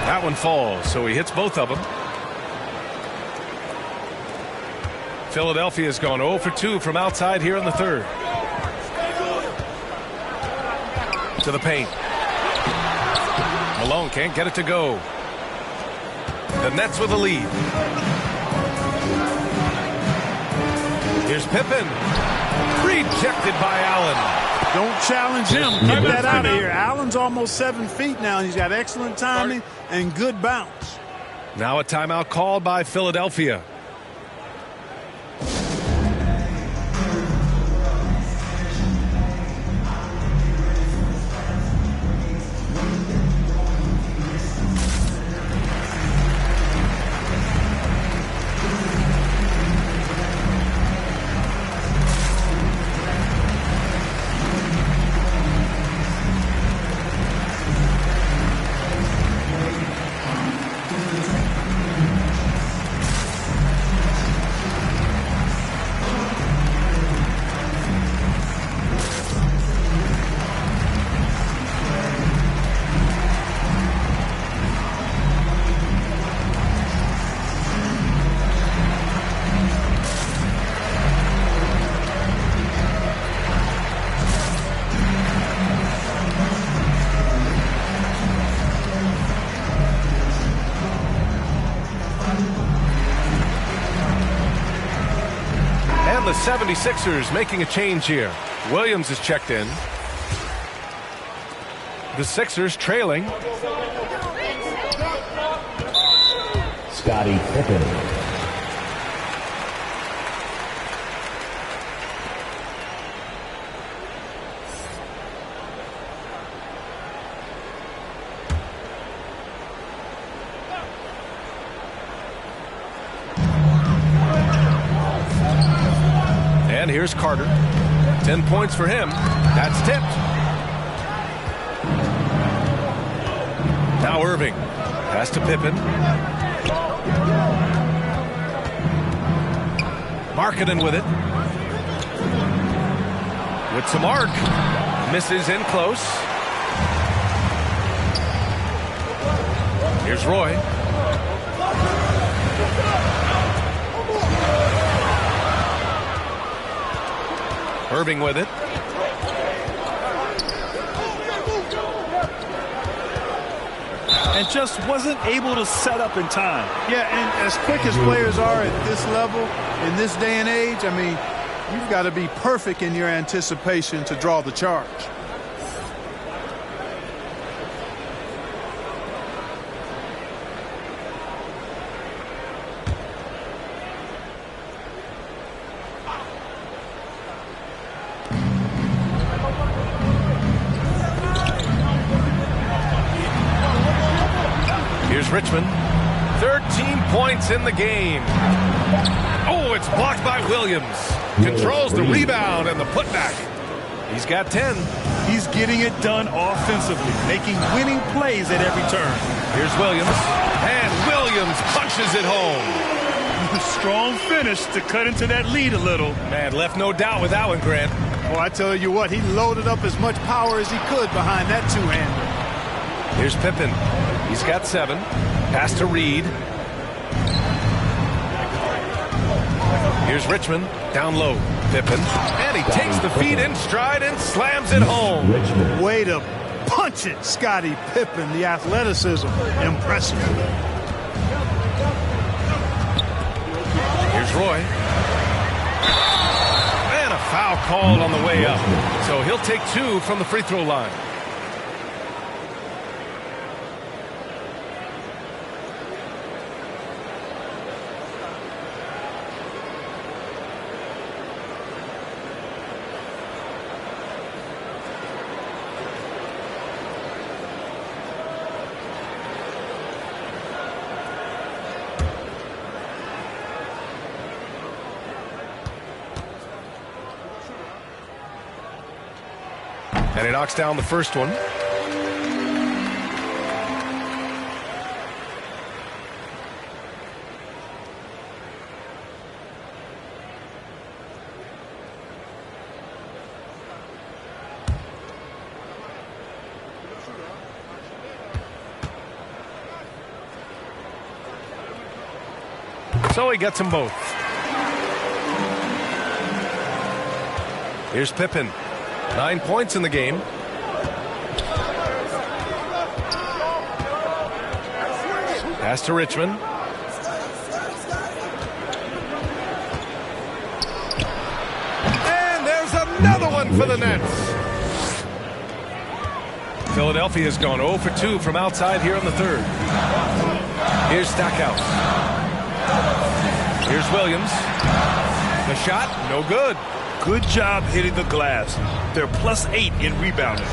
That one falls, so he hits both of them. Philadelphia's gone 0 for 2 from outside here in the third. To the paint. Malone can't get it to go. The Nets with a lead. Here's Pippen. Rejected by Allen. Don't challenge him. Keep that out of here. Allen's almost 7 feet now, and he's got excellent timing and good bounce. Now a timeout called by Philadelphia. The 76ers making a change here. Williams is checked in. The Sixers trailing. Scottie Pippen. And here's Carter. 10 points for him. That's tipped. Now Irving. Pass to Pippen. Markkanen with it. With some arc. Misses in close. Here's Roy. Irving with it. And just wasn't able to set up in time. Yeah, and as quick as players are at this level, in this day and age, I mean, you've got to be perfect in your anticipation to draw the charge. Here's Richmond. 13 points in the game. Oh, it's blocked by Williams. Controls the rebound and the putback. He's got 10. He's getting it done offensively, making winning plays at every turn. Here's Williams. And Williams punches it home. Strong finish to cut into that lead a little. Man, left no doubt with that one, Grant. Well, I tell you what, he loaded up as much power as he could behind that two-hander. Here's Pippen. He's got 7. Pass to Reed. Here's Richmond. Down low. Pippen. And he takes the feed in stride and slams it home. Way to punch it, Scottie Pippen. The athleticism. Impressive. Here's Roy. And a foul called on the way up. So he'll take 2 from the free throw line. And he knocks down the first one. So he gets them both. Here's Pippen. 9 points in the game. Pass to Richmond. And there's another one for the Nets. Philadelphia's gone 0 for 2 from outside here in the third. Here's Stackhouse. Here's Williams. The shot, no good. Good job hitting the glass. They're +8 in rebounding.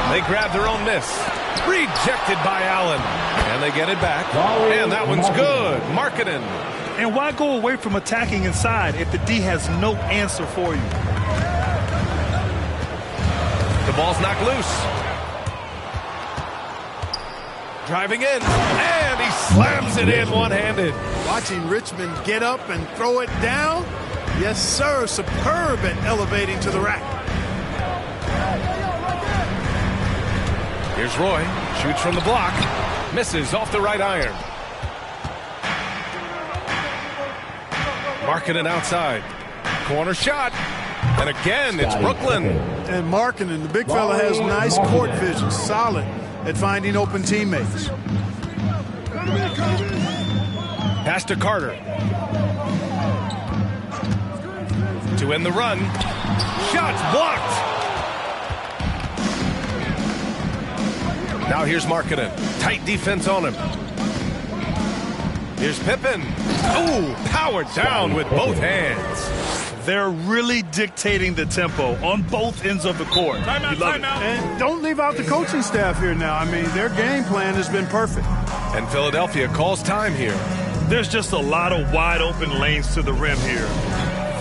They grab their own miss. Rejected by Allen. And they get it back. And that one's good. Markkanen. And why go away from attacking inside if the D has no answer for you? The ball's knocked loose. Driving in. And he slams it in one-handed. Watching Richmond get up and throw it down. Yes, sir. Superb at elevating to the rack. Here's Roy. Shoots from the block. Misses off the right iron. Markkanen outside. Corner shot. And again, it's Brooklyn. And Markkanen, the big fella, has nice court vision. Solid at finding open teammates. Pass to Carter. To end the run. Shots blocked. Now here's Markkanen. Tight defense on him. Here's Pippen. Ooh, powered down with both hands. They're really dictating the tempo on both ends of the court. Timeout. And don't leave out the coaching staff here now. I mean, their game plan has been perfect. And Philadelphia calls time here. There's just a lot of wide open lanes to the rim here.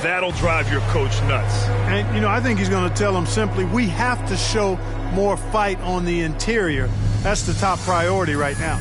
That'll drive your coach nuts. And, you know, I think he's going to tell them simply, we have to show more fight on the interior. That's the top priority right now.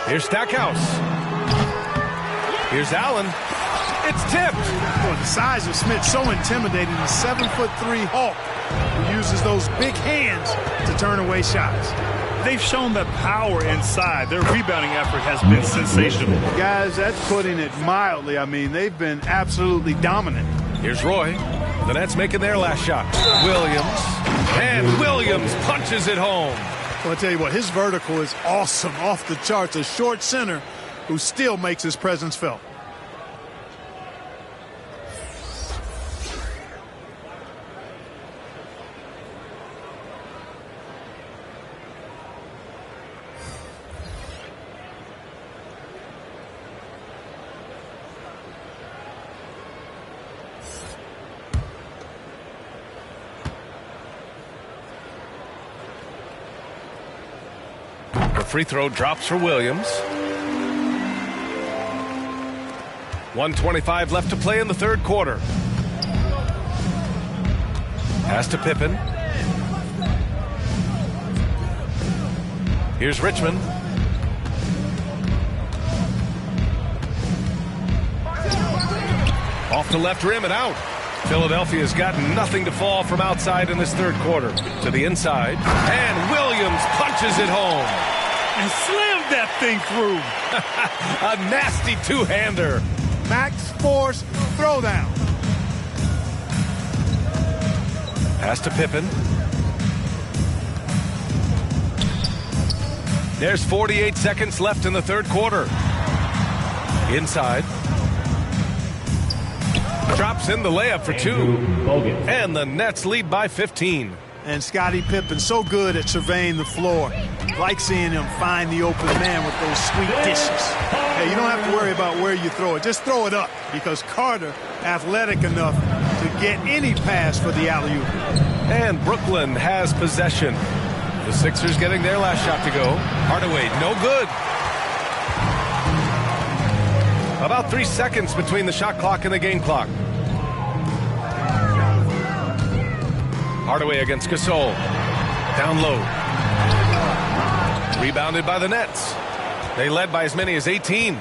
Here's Stackhouse. Here's Allen. It's tipped. Well, the size of Smith so intimidating. The 7'3" Hulk who uses those big hands to turn away shots. They've shown that power inside. Their rebounding effort has been sensational. Guys, that's putting it mildly. I mean, they've been absolutely dominant. Here's Roy. The Nets making their last shot. Williams. And Williams punches it home. Well, I'll tell you what, his vertical is awesome, off the charts. A short center who still makes his presence felt. Free throw drops for Williams. 1:25 left to play in the third quarter. Pass to Pippen. Here's Richmond. Off the left rim and out. Philadelphia's got nothing to fall from outside in this third quarter. To the inside. And Williams punches it home. And slammed that thing through. A nasty two-hander. Max Force throwdown. Pass to Pippen. There's 48 seconds left in the third quarter. Inside. Drops in the layup for two. And the Nets lead by 15. And Scottie Pippen so good at surveying the floor. Like seeing him find the open man with those sweet dishes. Hey, you don't have to worry about where you throw it. Just throw it up, because Carter athletic enough to get any pass for the alley-oop. And Brooklyn has possession. The Sixers getting their last shot to go. Hardaway, no good. About 3 seconds between the shot clock and the game clock. Hardaway against Gasol. Down low. Rebounded by the Nets. They led by as many as 18.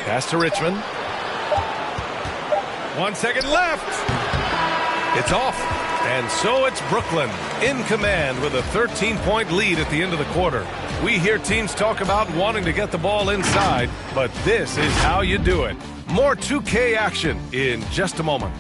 Pass to Richmond. 1 second left. It's off. And so it's Brooklyn in command with a 13-point lead at the end of the quarter. We hear teams talk about wanting to get the ball inside, but this is how you do it. More 2K action in just a moment.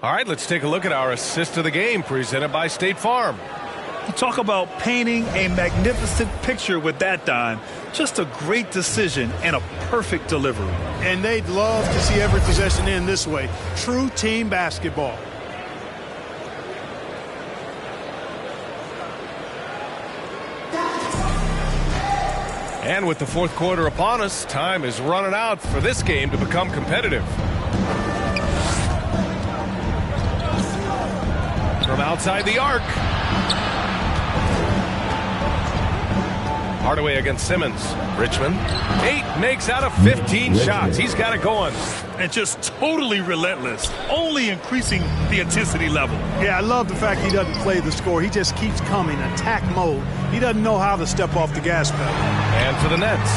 All right, let's take a look at our assist of the game presented by State Farm. You talk about painting a magnificent picture with that, Don. Just a great decision and a perfect delivery. And they'd love to see every possession end this way. True team basketball. And with the fourth quarter upon us, time is running out for this game to become competitive. From outside the arc. Hardaway against Simmons. Richmond. 8 makes out of 15 shots. He's got it going. And just totally relentless. Only increasing the intensity level. Yeah, I love the fact he doesn't play the score. He just keeps coming, attack mode. He doesn't know how to step off the gas pedal. And for the Nets.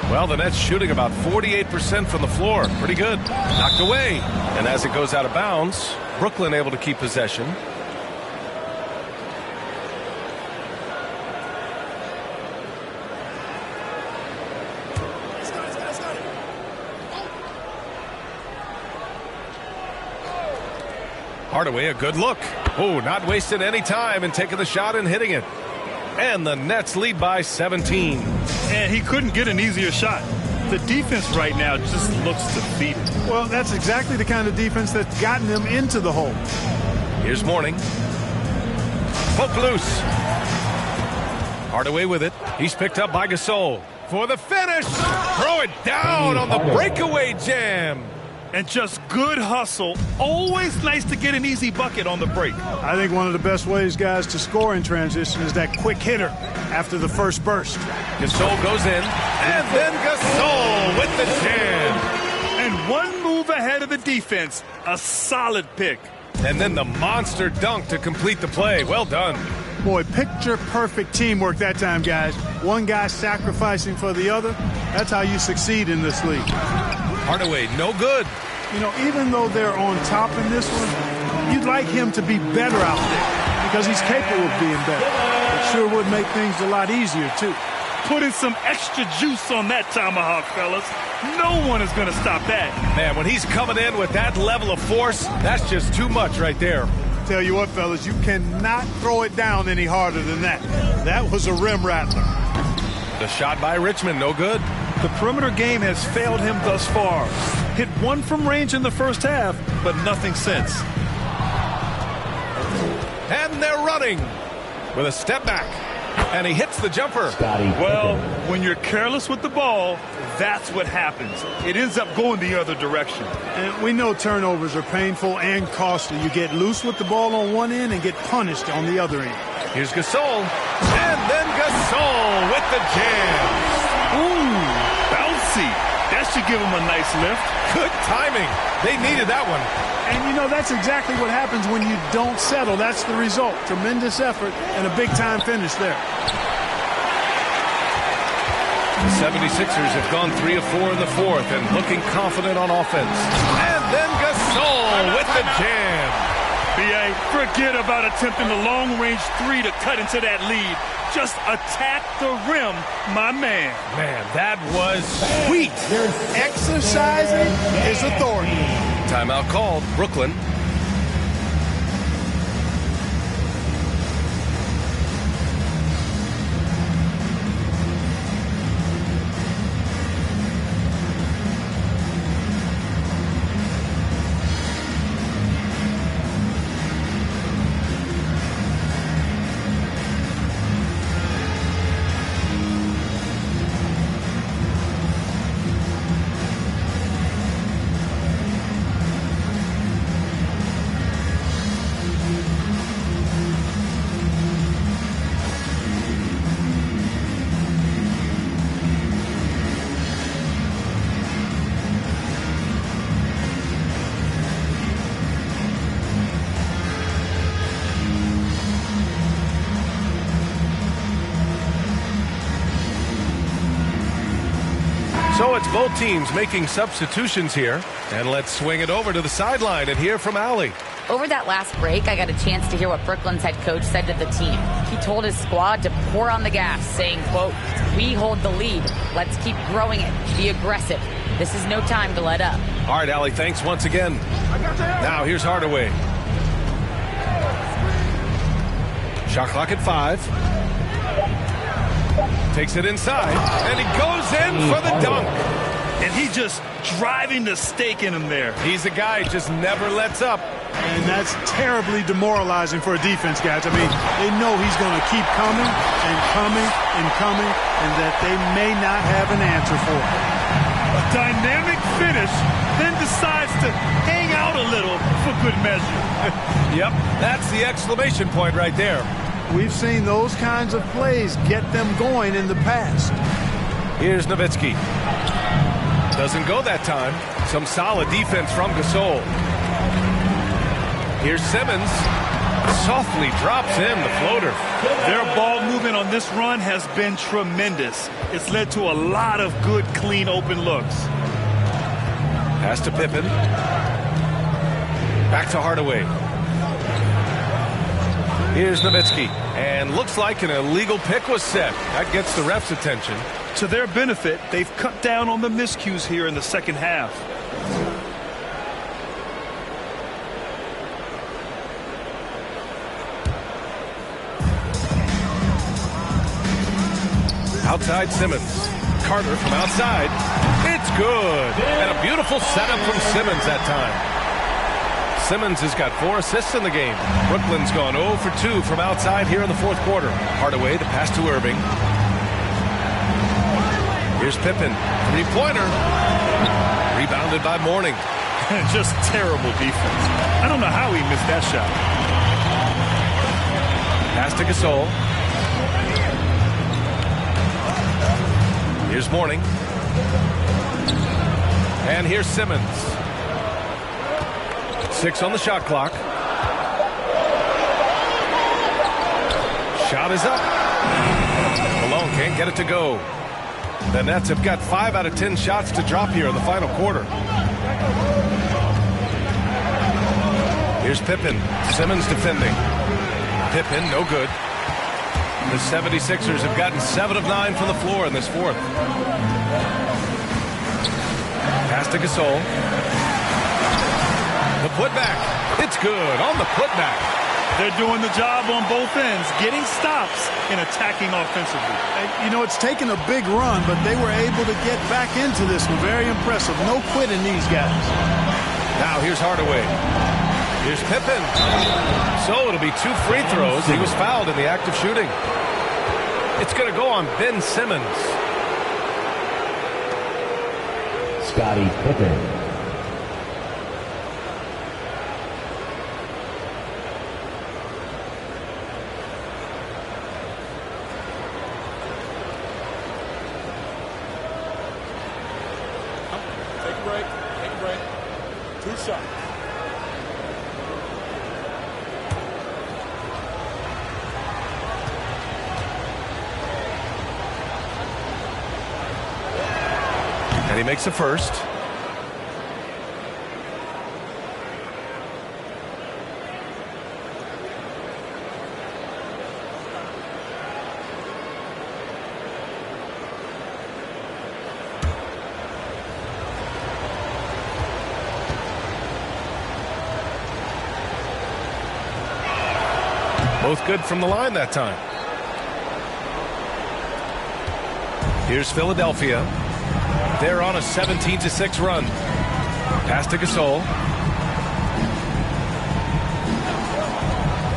Well, the Nets shooting about 48% from the floor. Pretty good. Knocked away. And as it goes out of bounds, Brooklyn able to keep possession. Hardaway, a good look. Oh, not wasting any time and taking the shot and hitting it. And the Nets lead by 17. And he couldn't get an easier shot. The defense right now just looks defeated. Well, that's exactly the kind of defense that's gotten them into the hole. Here's Mourning. Poke loose. Hardaway with it. He's picked up by Gasol. For the finish. Throw it down on the breakaway jam. And just good hustle. Always nice to get an easy bucket on the break. I think one of the best ways, guys, to score in transition is that quick hitter after the first burst. Gasol goes in, and then Gasol with the jam. And one move ahead of the defense. A solid pick. And then the monster dunk to complete the play. Well done. Boy, picture-perfect teamwork that time, guys. One guy sacrificing for the other. That's how you succeed in this league. Hardaway, no good. You know, even though they're on top in this one, you'd like him to be better out there because he's capable of being better. It sure would make things a lot easier, too. Putting some extra juice on that tomahawk, fellas. No one is going to stop that. Man, when he's coming in with that level of force, that's just too much right there. Tell you what, fellas, you cannot throw it down any harder than that. That was a rim rattler. The shot by Richmond, no good. The perimeter game has failed him thus far. Hit one from range in the first half, but nothing since. And they're running with a step back. And he hits the jumper. Well, when you're careless with the ball, that's what happens. It ends up going the other direction. And we know turnovers are painful and costly. You get loose with the ball on one end and get punished on the other end. Here's Gasol. And then Gasol with the jam. Ooh, bouncy. That should give him a nice lift. Good timing. They needed that one. And, you know, that's exactly what happens when you don't settle. That's the result. Tremendous effort and a big-time finish there. The 76ers have gone 3 of 4 in the fourth and looking confident on offense. And then Gasol with the jam. B.A., forget about attempting the long-range three to cut into that lead. Just attack the rim, my man. Man, that was sweet. Exercising his authority. Timeout called. Brooklyn. So it's both teams making substitutions here. And let's swing it over to the sideline and hear from Allie. Over that last break, I got a chance to hear what Brooklyn's head coach said to the team. He told his squad to pour on the gas, saying, quote, "We hold the lead. Let's keep growing it. Be aggressive. This is no time to let up." All right, Allie, thanks once again. Now here's Hardaway. Shot clock at 5. Takes it inside, and he goes in for the dunk. And he just driving the stake in him there. He's a guy who just never lets up. And that's terribly demoralizing for a defense, guys. I mean, they know he's going to keep coming and coming and coming, and that they may not have an answer for it. A dynamic finish, then decides to hang out a little for good measure. Yep, that's the exclamation point right there. We've seen those kinds of plays get them going in the past. Here's Nowitzki. Doesn't go that time. Some solid defense from Gasol. Here's Simmons. Softly drops in the floater. Their ball movement on this run has been tremendous. It's led to a lot of good, clean, open looks. Pass to Pippen. Back to Hardaway. Here's Nowitzki. And looks like an illegal pick was set. That gets the ref's attention. To their benefit, they've cut down on the miscues here in the second half. Outside Simmons. Carter from outside. It's good. And a beautiful setup from Simmons that time. Simmons has got 4 assists in the game. Brooklyn's gone 0 for 2 from outside here in the fourth quarter. Hardaway, the pass to Irving. Here's Pippen, 3-pointer. Rebounded by Mourning. Just terrible defense. I don't know how he missed that shot. Pass to Gasol. Here's Mourning. And here's Simmons. 6 on the shot clock. Shot is up. Malone can't get it to go. The Nets have got 5 out of 10 shots to drop here in the final quarter. Here's Pippen. Simmons defending. Pippen, no good. The 76ers have gotten 7 of 9 from the floor in this fourth. Pass to Gasol. The putback. It's good on the putback. They're doing the job on both ends, getting stops and attacking offensively. You know, it's taken a big run, but they were able to get back into this one. Very impressive. No quitting these guys. Now here's Hardaway. Here's Pippen. So it'll be 2 free throws. He was fouled in the act of shooting. It's going to go on Ben Simmons. Scottie Pippen. Take a break. 2 shots. And he makes a first. Both good from the line that time. Here's Philadelphia. They're on a 17-6 run. Pass to Gasol.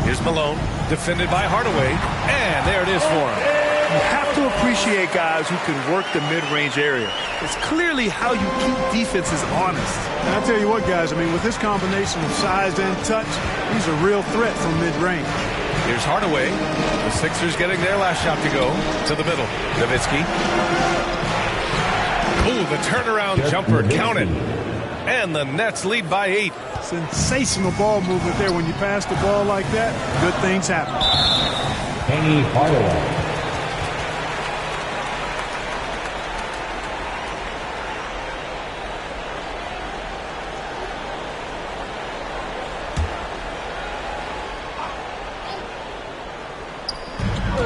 Here's Malone, defended by Hardaway, and there it is for him. You have to appreciate guys who can work the mid-range area. It's clearly how you keep defenses honest. And I'll tell you what, guys, I mean, with this combination of size and touch, he's a real threat from mid-range. Here's Hardaway. The Sixers getting their last shot to go to the middle. Nowitzki. Ooh, the turnaround jumper counted. And the Nets lead by 8. Sensational ball movement there. When you pass the ball like that, good things happen. Penny Hardaway.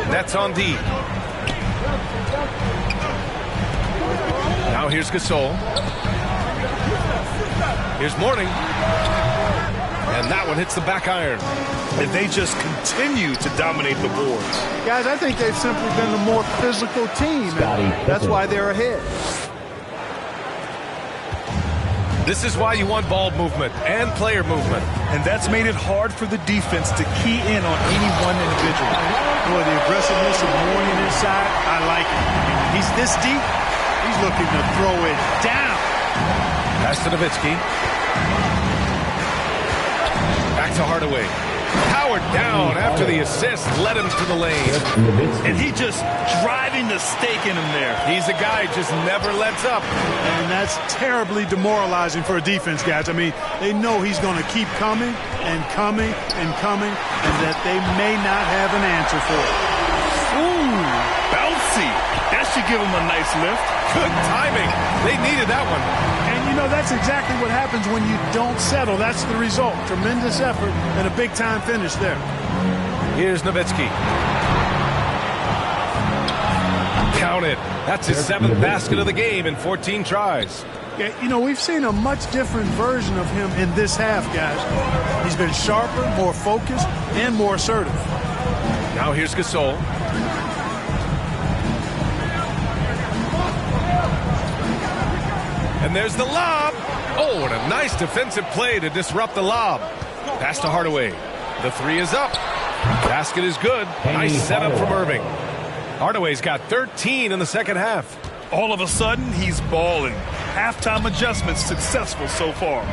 Nets on D. Now here's Gasol. Here's Mourning. And that one hits the back iron. And they just continue to dominate the boards. Guys, I think they've simply been the more physical team. That's why they're ahead. This is why you want ball movement and player movement. And that's made it hard for the defense to key in on any one individual. Boy, the aggressiveness of Mourning inside, I like it. He's this deep, he's looking to throw it down. Pass to Nowitzki. Back to Hardaway. Powered down after the assist led him to the lane. And he just driving the stake in him there. He's a guy who just never lets up. And that's terribly demoralizing for a defense, guys. I mean, they know he's going to keep coming and coming and coming, and that they may not have an answer for it. Ooh, bouncy. That should give him a nice lift. Good timing. They needed that one. And, you know, that's exactly what happens when you don't settle. That's the result. Tremendous effort and a big-time finish there. Here's Nowitzki. Count it. That's his 7th basket of the game in 14 tries. Yeah, you know, we've seen a much different version of him in this half, guys. He's been sharper, more focused, and more assertive. Now here's Gasol. And there's the lob. Oh, and a nice defensive play to disrupt the lob. Pass to Hardaway. The three is up. Basket is good. Nice setup from Irving. Hardaway's got 13 in the second half. All of a sudden, he's balling. Halftime adjustments successful so far.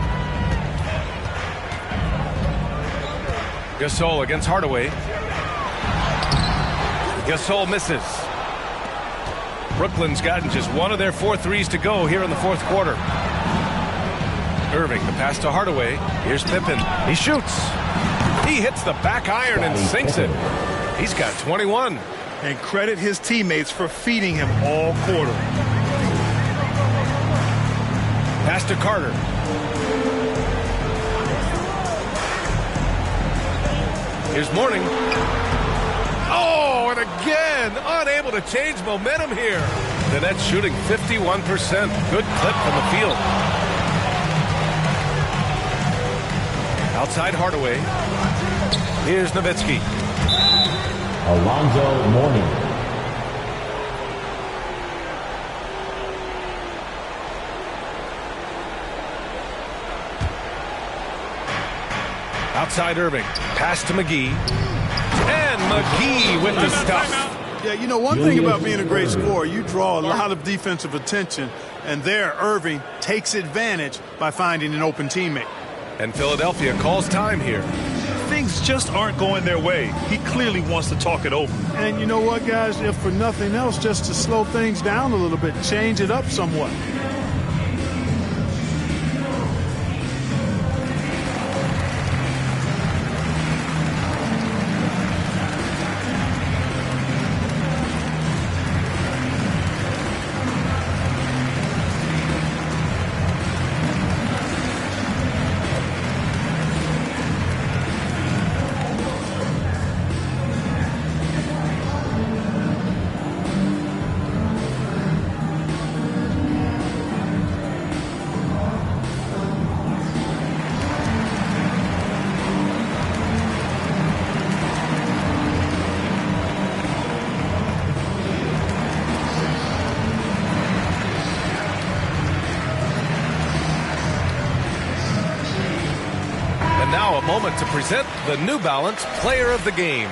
Gasol against Hardaway. Gasol misses. Brooklyn's gotten just one of their 4 threes to go here in the fourth quarter. Irving, the pass to Hardaway. Here's Pippen. He shoots. He hits the back iron and sinks it. He's got 21. And credit his teammates for feeding him all quarter. Pass to Carter. Here's Mourning. Oh, and again, unable to change momentum here. The Nets shooting 51%. Good clip from the field. Outside Hardaway. Here's Nowitzki. Alonzo Mourning. Outside Irving. Pass to McGee. And McGee with the stuff. Yeah, you know, one thing about being a great scorer, you draw a lot of defensive attention, and there Irving takes advantage by finding an open teammate. And Philadelphia calls time here. Things just aren't going their way. He clearly wants to talk it over. And you know what, guys? If for nothing else, just to slow things down a little bit, change it up somewhat. Now a moment to present the New Balance Player of the Game.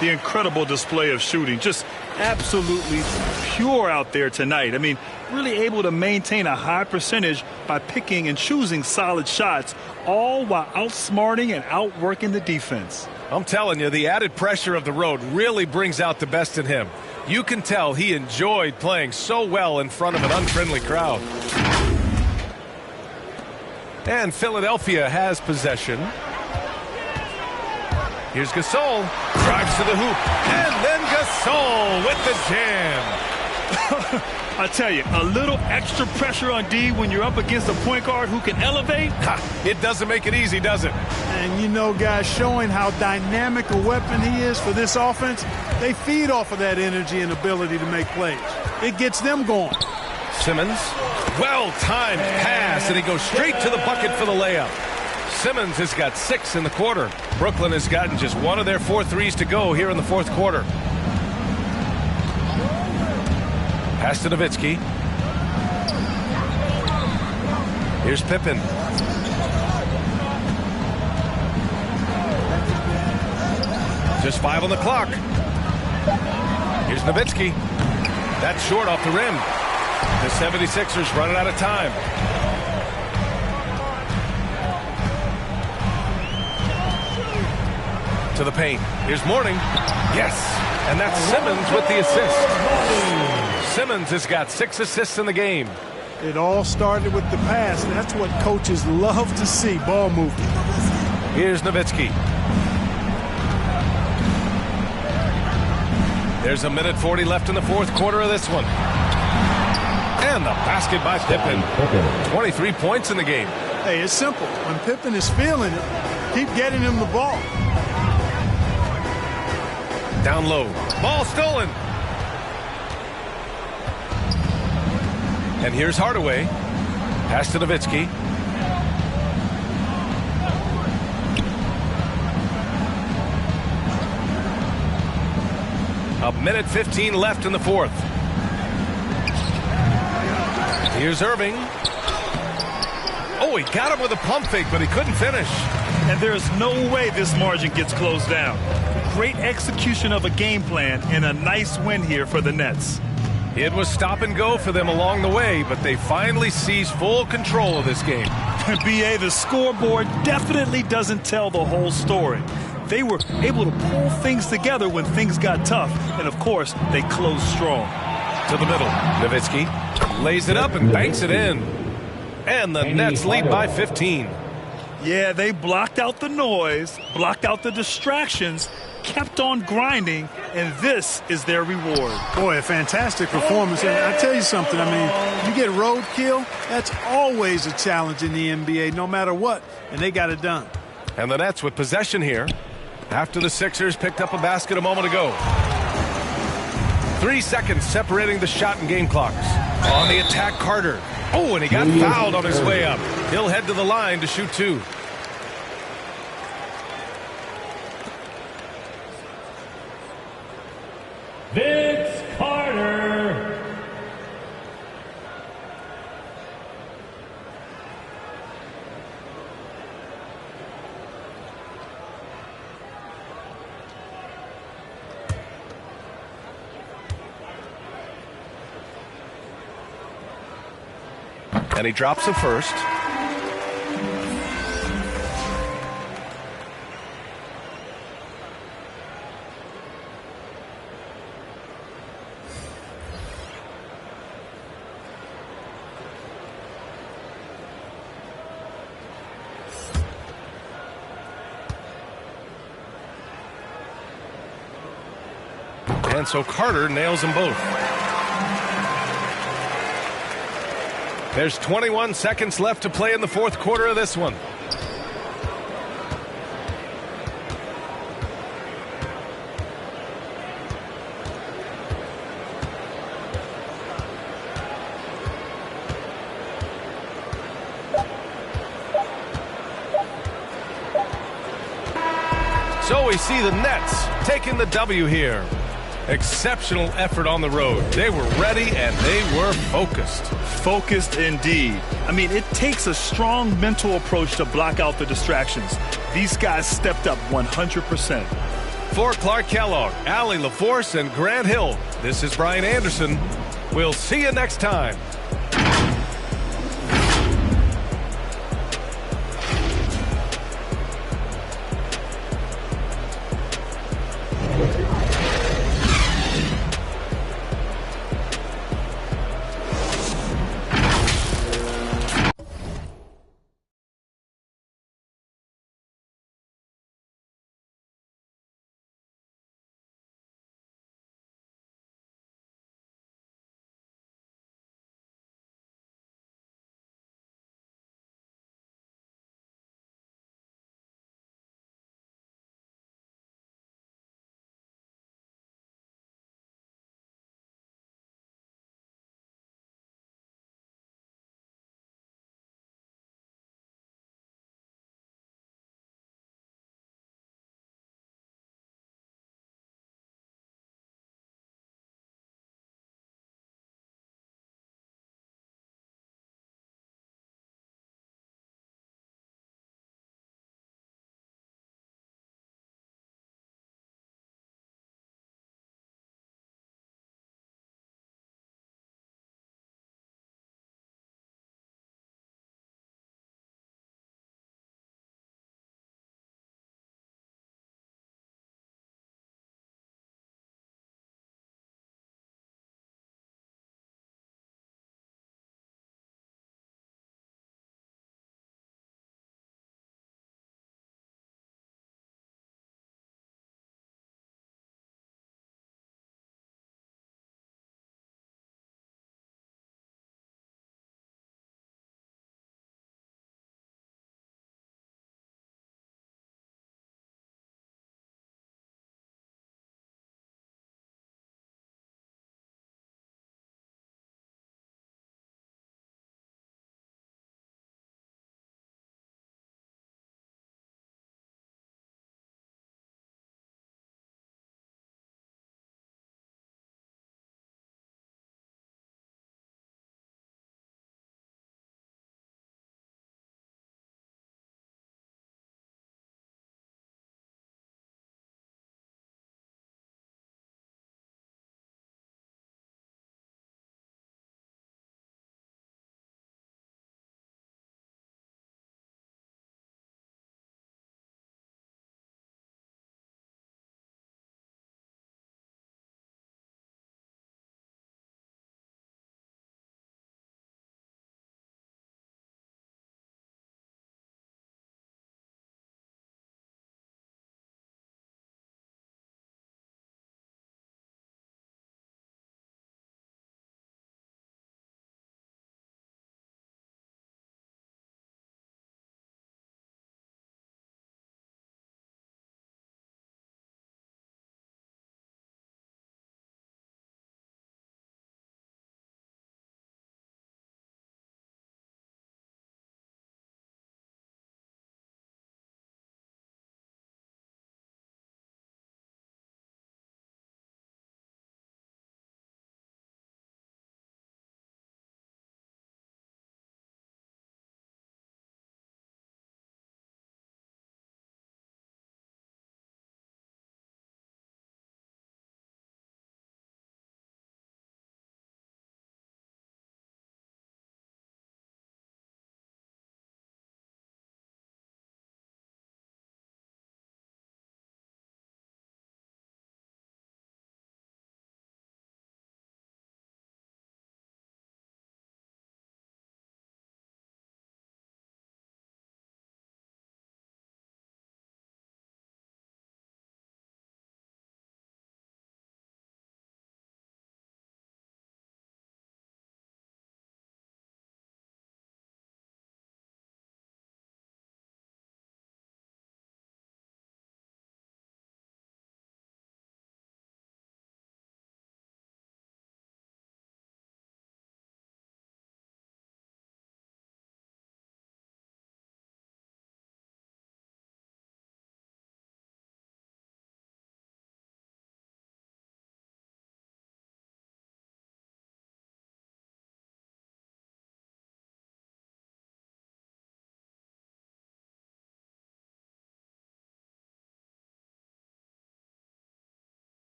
The incredible display of shooting, just absolutely pure out there tonight. I mean, really able to maintain a high percentage by picking and choosing solid shots, all while outsmarting and outworking the defense. I'm telling you, the added pressure of the road really brings out the best in him. You can tell he enjoyed playing so well in front of an unfriendly crowd. And Philadelphia has possession. Here's Gasol. Drives to the hoop. And then Gasol with the jam. I tell you, a little extra pressure on D when you're up against a point guard who can elevate. It doesn't make it easy, does it? And you know, guys, showing how dynamic a weapon he is for this offense, they feed off of that energy and ability to make plays. It gets them going. Simmons. Well-timed pass, and he goes straight to the bucket for the layup. Simmons has got 6 in the quarter. Brooklyn has gotten just one of their 4 threes to go here in the fourth quarter. Pass to Nowitzki. Here's Pippen. Just 5 on the clock. Here's Nowitzki. That's short off the rim. The 76ers running out of time. To the paint. Here's Mourning. Yes. And that's Simmons with the assist. Simmons has got 6 assists in the game. It all started with the pass. That's what coaches love to see, ball movement. Here's Nowitzki. There's a minute 40 left in the fourth quarter of this one. And the basket by Pippen. 23 points in the game. Hey, it's simple. When Pippen is feeling it, keep getting him the ball. Down low. Ball stolen. And here's Hardaway. Pass to Nowitzki. A minute 15 left in the fourth. Here's Irving. Oh, he got him with a pump fake, but he couldn't finish. And there's no way this margin gets closed down. Great execution of a game plan and a nice win here for the Nets. It was stop and go for them along the way, but they finally seized full control of this game. BA, the scoreboard definitely doesn't tell the whole story. They were able to pull things together when things got tough, and of course, they closed strong. To the middle, Nowitzki lays it up and banks it in. And the Nets lead by 15. Yeah, they blocked out the noise, blocked out the distractions, kept on grinding, and this is their reward. Boy, a fantastic performance. And I tell you something, I mean, you get roadkill, that's always a challenge in the NBA, no matter what, and they got it done. And the Nets with possession here after the Sixers picked up a basket a moment ago. 3 seconds separating the shot and game clocks. On the attack, Carter. Oh, and he got fouled on his way up. He'll head to the line to shoot 2. Vince Carter. And he drops the first. And so Carter nails them both. There's 21 seconds left to play in the fourth quarter of this one. So we see the Nets taking the W here. Exceptional effort on the road. They were ready and they were focused. Focused indeed. I mean, it takes a strong mental approach to block out the distractions. These guys stepped up 100%. For Clark Kellogg, Allie LaForce, and Grant Hill, this is Brian Anderson. We'll see you next time.